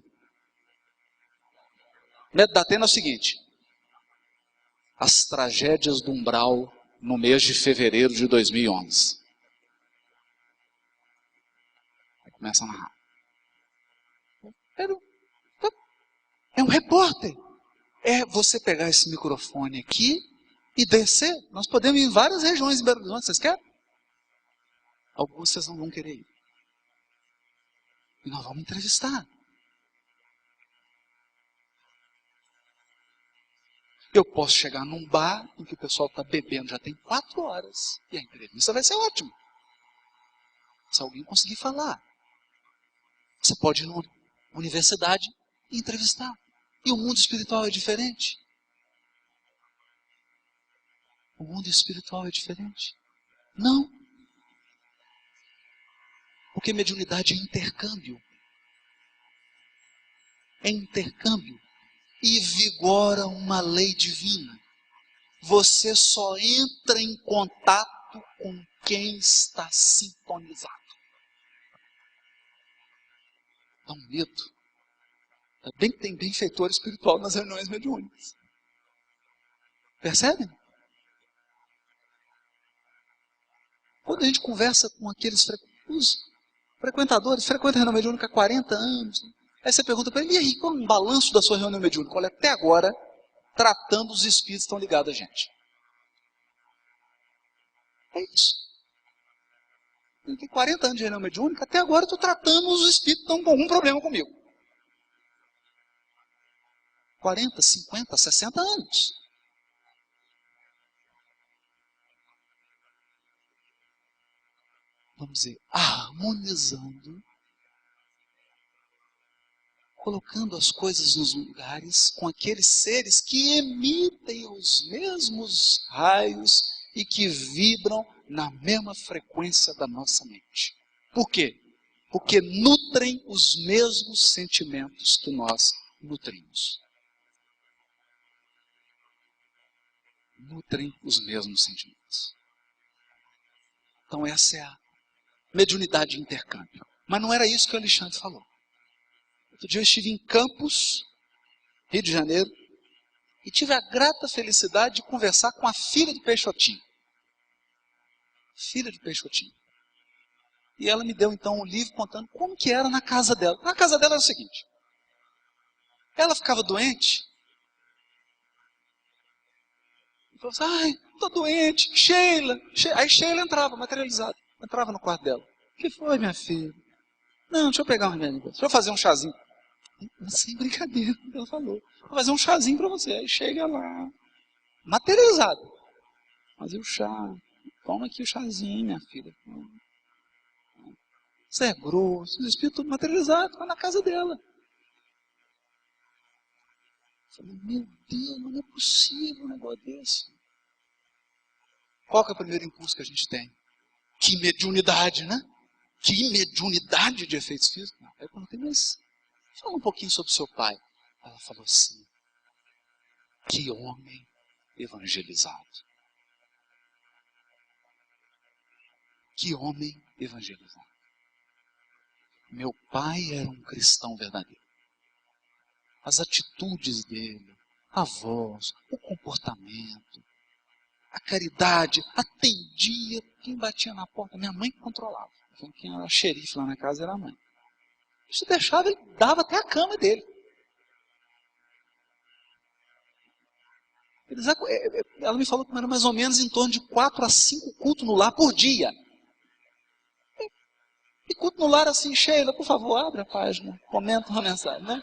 Método da Atena é o seguinte: as tragédias do umbral no mês de fevereiro de 2011. Aí começa a narrar. É um repórter. É você pegar esse microfone aqui e descer. Nós podemos ir em várias regiões de Belo Horizonte. Vocês querem? Alguns vocês não vão querer ir. E nós vamos entrevistar. Eu posso chegar num bar em que o pessoal está bebendo já tem 4 horas. E a entrevista vai ser ótima. Se alguém conseguir falar. Você pode ir numa universidade e entrevistar. E o mundo espiritual é diferente. O mundo espiritual é diferente. Não. Porque mediunidade é intercâmbio. É intercâmbio. E vigora uma lei divina. Você só entra em contato com quem está sintonizado. Dá um medo. Ainda bem que tem benfeitor espiritual nas reuniões mediúnicas. Percebem? Quando a gente conversa com aqueles os frequentadores, frequenta a reunião mediúnica há 40 anos, aí você pergunta para ele, e aí, qual é um balanço da sua reunião mediúnica? Olha, até agora, tratando os espíritos que estão ligados a gente. É isso. Eu tenho 40 anos de reunião mediúnica, até agora eu estou tratando os espíritos que estão com algum problema comigo. 40, 50, 60 anos. Vamos dizer, harmonizando, colocando as coisas nos lugares com aqueles seres que emitem os mesmos raios e que vibram na mesma frequência da nossa mente. Por quê? Porque nutrem os mesmos sentimentos que nós nutrimos. Nutrem os mesmos sentimentos. Então essa é a mediunidade de intercâmbio. Mas não era isso que o Alexandre falou. Outro dia eu estive em Campos, Rio de Janeiro, e tive a grata felicidade de conversar com a filha de Peixotinho. Filha de Peixotinho. E ela me deu então um livro contando como que era na casa dela. Na casa dela era o seguinte. Ela ficava doente. E falou assim, ai, tô doente, Sheila. Aí Sheila entrava, materializada. Entrava no quarto dela. O que foi, minha filha? Não, deixa eu pegar um remédio. Deixa eu fazer um chazinho. Sem brincadeira, ela falou. Vou fazer um chazinho para você. Aí chega lá, materializado. Fazer o chá. Toma aqui o chazinho, minha filha. Você é grosso. O espírito materializado, está na casa dela. Eu falei, meu Deus, não é possível um negócio desse. Qual que é o primeiro impulso que a gente tem? Que mediunidade, né? Que mediunidade de efeitos físicos. Não, eu perguntei, mas fala um pouquinho sobre o seu pai. Ela falou assim, que homem evangelizado. Que homem evangelizado. Meu pai era um cristão verdadeiro. As atitudes dele, a voz, o comportamento, a caridade, atendia quem batia na porta. Minha mãe que controlava. Quem era xerife lá na casa era a mãe. Se deixava, ele dava até a cama dele. Ela me falou que era mais ou menos em torno de 4 a 5 cultos no lar por dia. E culto no lar assim, Sheila, por favor, abre a página, comenta uma mensagem, né?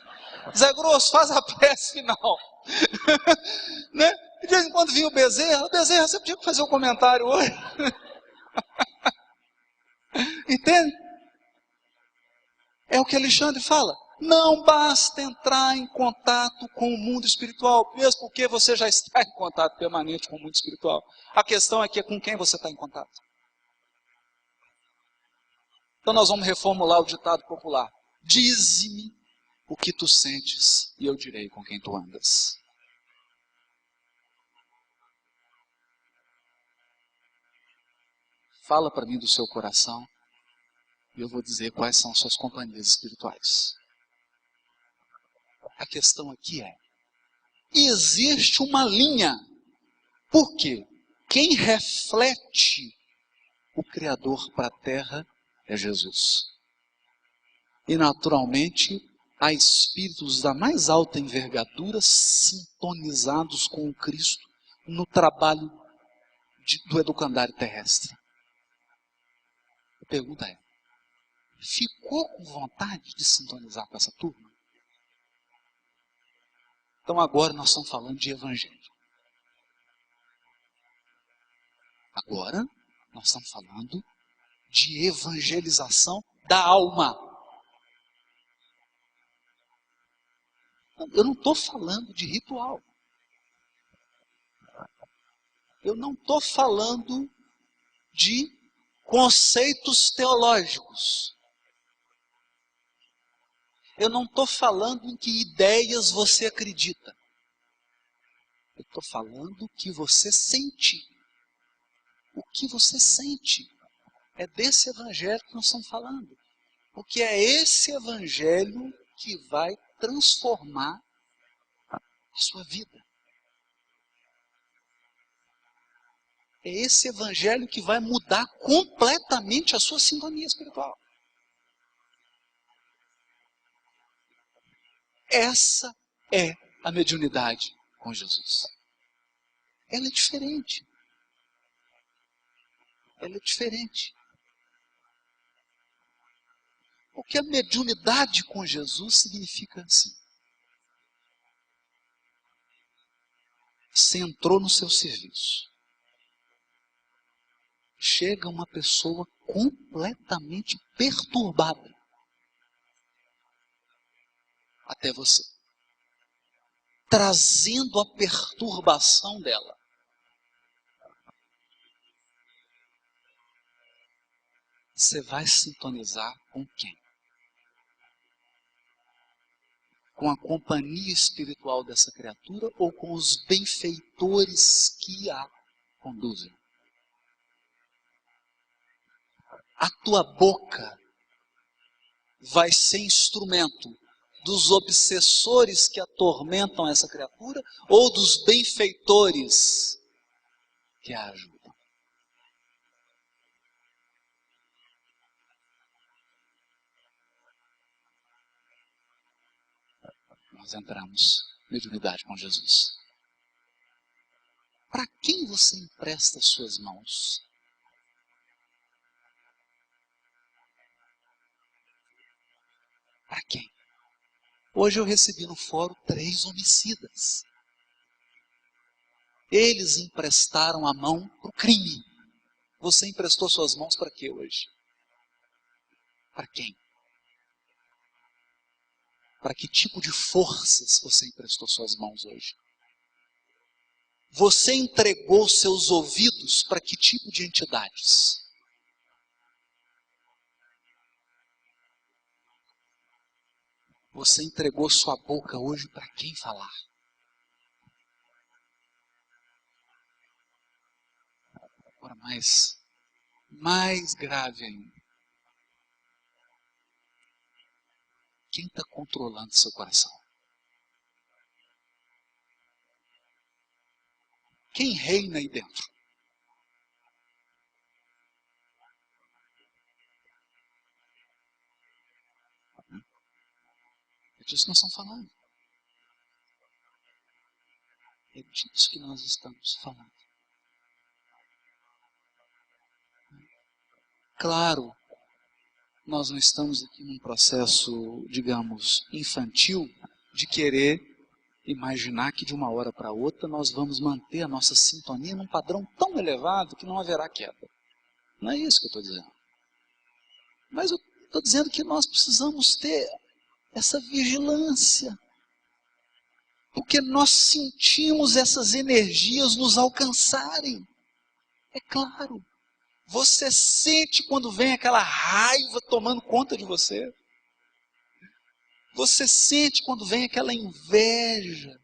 Zé Grosso, faz a prece final. Né? De vez em quando vinha o Bezerra, você podia fazer um comentário hoje. Entende? É o que Alexandre fala. Não basta entrar em contato com o mundo espiritual, mesmo porque você já está em contato permanente com o mundo espiritual. A questão é que é com quem você está em contato. Então nós vamos reformular o ditado popular. Dize-me o que tu sentes e eu direi com quem tu andas. Fala para mim do seu coração e eu vou dizer quais são suas companhias espirituais. A questão aqui é, existe uma linha. Por quê? Quem reflete o Criador para a terra é Jesus. E naturalmente há espíritos da mais alta envergadura sintonizados com o Cristo no trabalho do educandário terrestre. A pergunta é, ficou com vontade de sintonizar com essa turma? Então agora nós estamos falando de evangelho. Agora nós estamos falando de evangelização da alma. Eu não estou falando de ritual. Eu não estou falando de conceitos teológicos. Eu não estou falando em que ideias você acredita. Eu estou falando o que você sente. O que você sente. É desse evangelho que nós estamos falando. Porque é esse evangelho que vai transformar a sua vida. É esse evangelho que vai mudar completamente a sua sintonia espiritual. Essa é a mediunidade com Jesus. Ela é diferente. Ela é diferente. Porque a mediunidade com Jesus significa assim. Você entrou no seu serviço. Chega uma pessoa completamente perturbada até você, trazendo a perturbação dela. Você vai sintonizar com quem? Com a companhia espiritual dessa criatura ou com os benfeitores que a conduzem? A tua boca vai ser instrumento dos obsessores que atormentam essa criatura ou dos benfeitores que a ajudam? Nós entramos na mediunidade com Jesus. Para quem você empresta suas mãos? Para quem? Hoje eu recebi no fórum 3 homicidas. Eles emprestaram a mão para o crime. Você emprestou suas mãos para quê hoje? Para quem? Para que tipo de forças você emprestou suas mãos hoje? Você entregou seus ouvidos para que tipo de entidades? Você entregou sua boca hoje para quem falar? Agora mais grave ainda. Quem está controlando seu coração? Quem reina aí dentro? É disso que nós estamos falando. É disso que nós estamos falando. Claro, nós não estamos aqui num processo, digamos, infantil, de querer imaginar que de uma hora para outra nós vamos manter a nossa sintonia num padrão tão elevado que não haverá queda. Não é isso que eu estou dizendo. Mas eu estou dizendo que nós precisamos ter essa vigilância. Porque nós sentimos essas energias nos alcançarem. É claro. Você sente quando vem aquela raiva tomando conta de você. Você sente quando vem aquela inveja.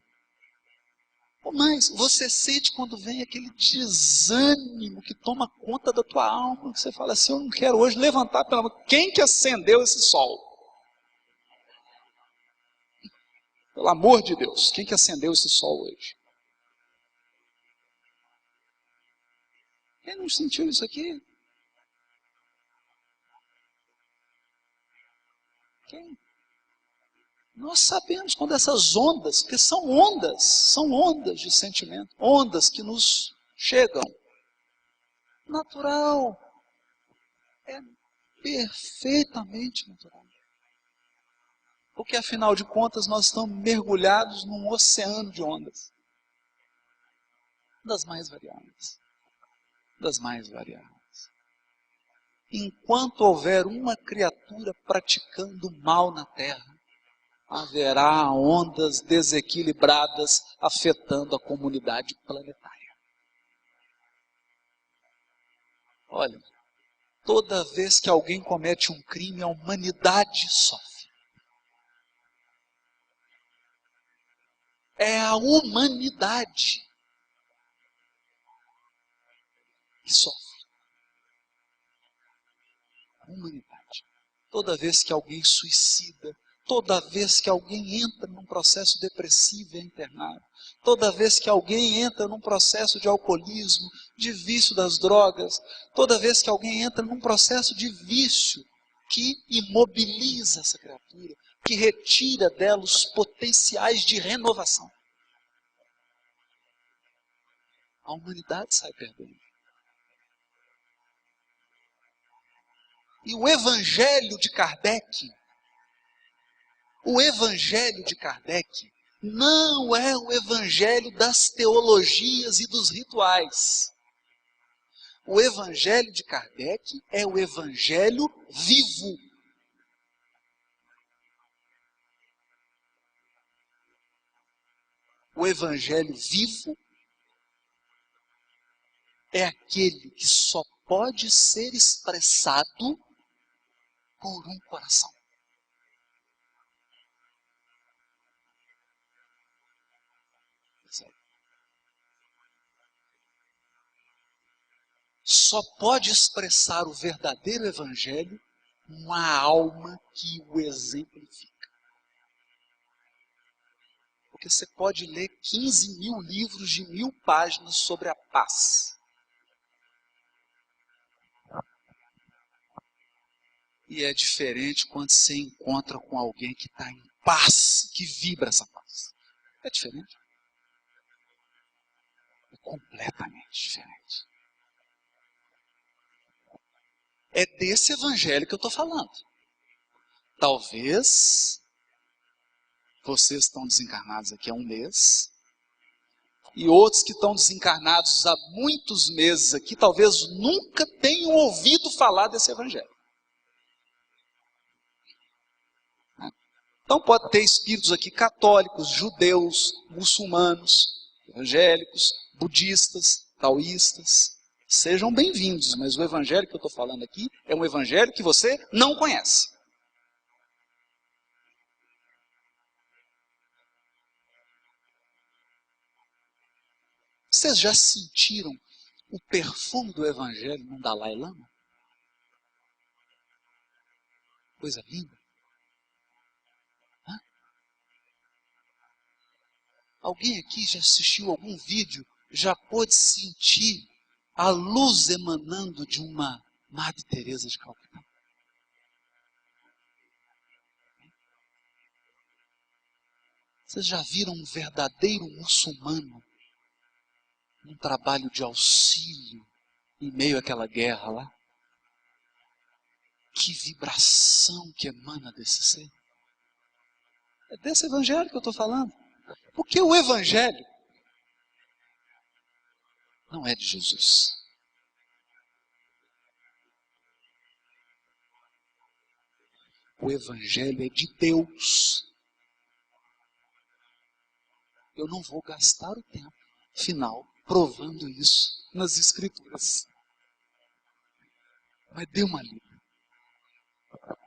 Ou mais, você sente quando vem aquele desânimo que toma conta da tua alma. Você fala assim, eu não quero hoje levantar pela mão. Quem que acendeu esse sol? Pelo amor de Deus, quem que acendeu esse sol hoje? Quem não sentiu isso aqui? Quem? Nós sabemos quando essas ondas, porque são ondas de sentimento, ondas que nos chegam. Natural. É perfeitamente natural. Porque afinal de contas nós estamos mergulhados num oceano de ondas. Das mais variadas. Das mais variadas. Enquanto houver uma criatura praticando mal na terra, haverá ondas desequilibradas afetando a comunidade planetária. Olha, toda vez que alguém comete um crime, a humanidade sofre. É a humanidade que sofre. A humanidade. Toda vez que alguém suicida, toda vez que alguém entra num processo depressivo e é internado, toda vez que alguém entra num processo de alcoolismo, de vício das drogas, toda vez que alguém entra num processo de vício que imobiliza essa criatura, que retira dela os potenciais de renovação, a humanidade sai perdendo. E o Evangelho de Kardec, não é o Evangelho das teologias e dos rituais. O Evangelho de Kardec é o Evangelho vivo. O Evangelho vivo é aquele que só pode ser expressado por um coração. Só pode expressar o verdadeiro Evangelho uma alma que o exemplifica. Porque você pode ler 15 mil livros de 1000 páginas sobre a paz. E é diferente quando você encontra com alguém que está em paz, que vibra essa paz. É diferente. É completamente diferente. É desse Evangelho que eu estou falando. Talvez vocês estão desencarnados aqui há um mês, e outros que estão desencarnados há muitos meses aqui, talvez nunca tenham ouvido falar desse Evangelho. Então pode ter espíritos aqui católicos, judeus, muçulmanos, evangélicos, budistas, taoístas. Sejam bem-vindos, mas o Evangelho que eu estou falando aqui é um Evangelho que você não conhece. Vocês já sentiram o perfume do Evangelho num Dalai Lama? Coisa linda. Hã? Alguém aqui já assistiu algum vídeo, já pôde sentir a luz emanando de uma Madre Teresa de Calcutá? Vocês já viram um verdadeiro muçulmano num trabalho de auxílio em meio àquela guerra lá? Que vibração que emana desse ser. É desse Evangelho que eu estou falando. Porque o Evangelho não é de Jesus. O Evangelho é de Deus. Eu não vou gastar o tempo final provando isso nas Escrituras. Mas dê uma lida.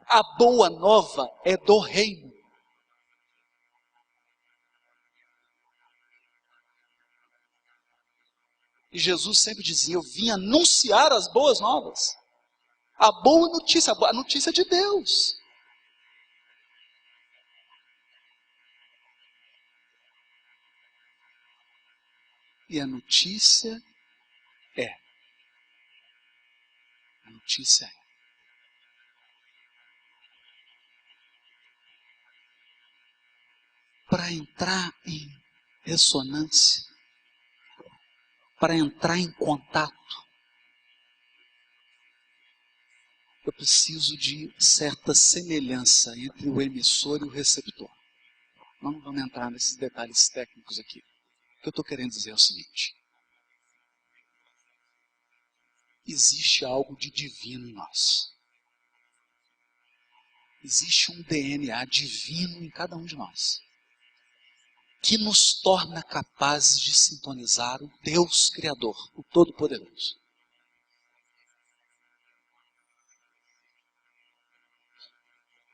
A boa nova é do reino. E Jesus sempre dizia, eu vim anunciar as boas novas. A boa notícia, a notícia de Deus. E a notícia é. Para entrar em ressonância, para entrar em contato, eu preciso de certa semelhança entre o emissor e o receptor. Não vamos entrar nesses detalhes técnicos aqui. O que eu estou querendo dizer é o seguinte: existe algo de divino em nós. Existe um DNA divino em cada um de nós, que nos torna capazes de sintonizar o Deus Criador, o Todo-Poderoso.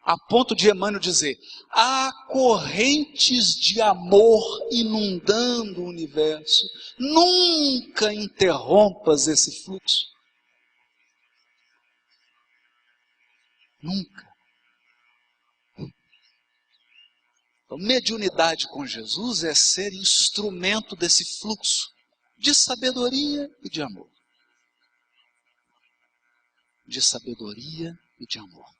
A ponto de Emmanuel dizer: há correntes de amor inundando o universo. Nunca interrompas esse fluxo. Nunca. Então, mediunidade com Jesus é ser instrumento desse fluxo de sabedoria e de amor. De sabedoria e de amor.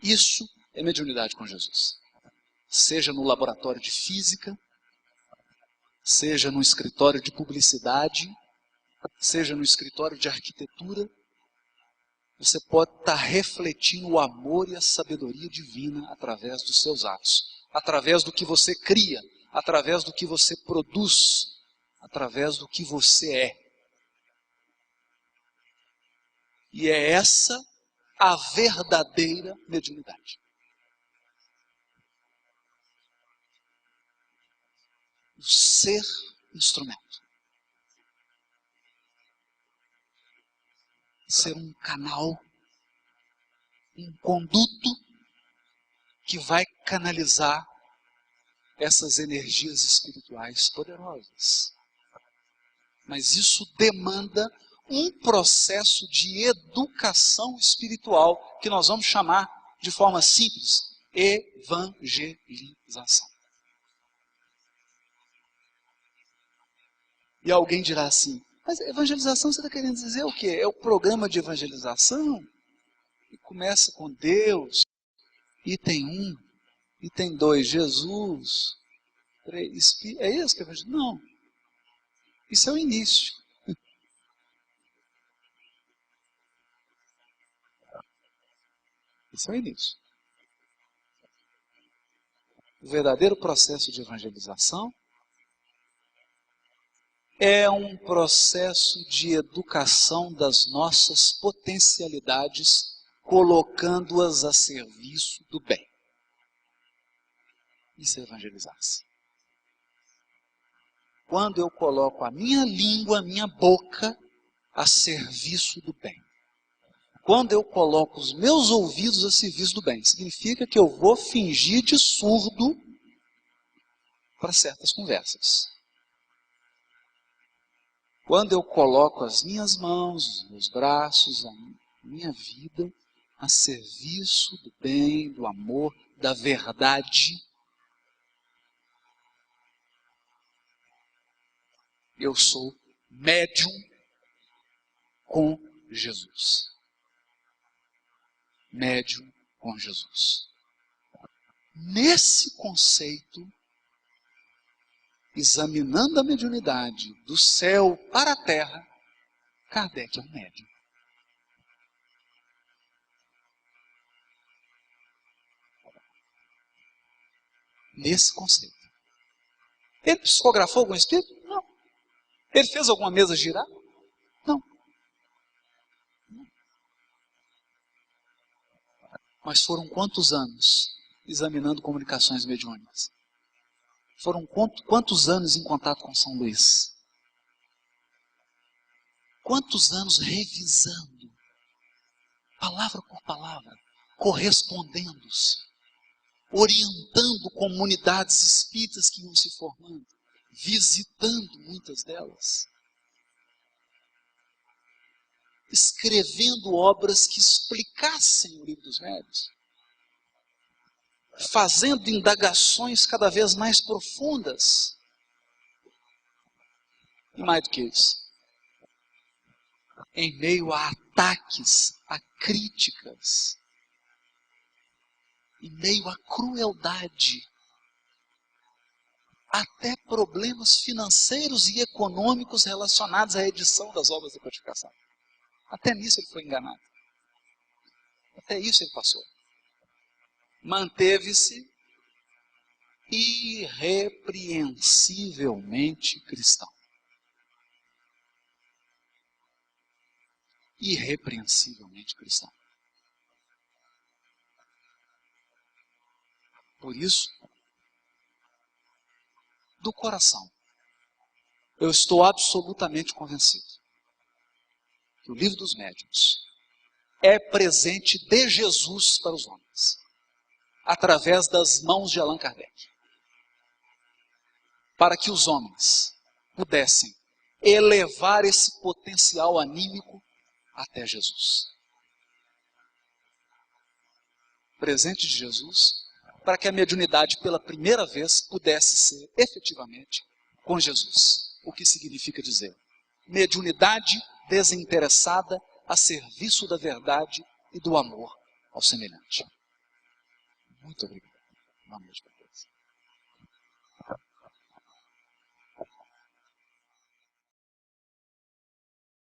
Isso é mediunidade com Jesus. Seja no laboratório de física, seja no escritório de publicidade, seja no escritório de arquitetura, você pode estar refletindo o amor e a sabedoria divina através dos seus atos, através do que você cria, através do que você produz, através do que você é. E é essa a verdadeira mediunidade. O ser instrumento. Ser um canal, um conduto que vai canalizar essas energias espirituais poderosas. Mas isso demanda um processo de educação espiritual que nós vamos chamar de forma simples, evangelização. E alguém dirá assim: mas evangelização você está querendo dizer o quê? É o programa de evangelização? E começa com Deus, item 1, item 2, Jesus, 3, é isso que é evangelização? Não. Isso é o início. Isso é o início. O verdadeiro processo de evangelização é um processo de educação das nossas potencialidades, colocando-as a serviço do bem. Isso é evangelizar-se. Quando eu coloco a minha língua, a minha boca, a serviço do bem. Quando eu coloco os meus ouvidos a serviço do bem, significa que eu vou fingir de surdo para certas conversas. Quando eu coloco as minhas mãos, os meus braços, a minha vida a serviço do bem, do amor, da verdade, eu sou médium com Jesus. Médium com Jesus. Nesse conceito, examinando a mediunidade do céu para a terra, Kardec é um médium. Nesse conceito. Ele psicografou algum espírito? Não. Ele fez alguma mesa girar? Não. Mas foram quantos anos examinando comunicações mediúnicas? Foram quantos anos em contato com São Luís? Quantos anos revisando, palavra por palavra, correspondendo-se, orientando comunidades espíritas que iam se formando, visitando muitas delas, escrevendo obras que explicassem o Livro dos Médiuns. fazendo indagações cada vez mais profundas. E mais do que isso, em meio a ataques, a críticas, em meio à crueldade, até problemas financeiros e econômicos relacionados à edição das obras de codificação. Até nisso ele foi enganado. Até isso ele passou. Manteve-se irrepreensivelmente cristão. Irrepreensivelmente cristão. Por isso, do coração, eu estou absolutamente convencido que o Livro dos Médiuns é presente de Jesus para os homens, através das mãos de Allan Kardec, para que os homens pudessem elevar esse potencial anímico até Jesus. Presente de Jesus, para que a mediunidade pela primeira vez pudesse ser efetivamente com Jesus. O que significa dizer? Mediunidade desinteressada a serviço da verdade e do amor ao semelhante. Muito obrigado.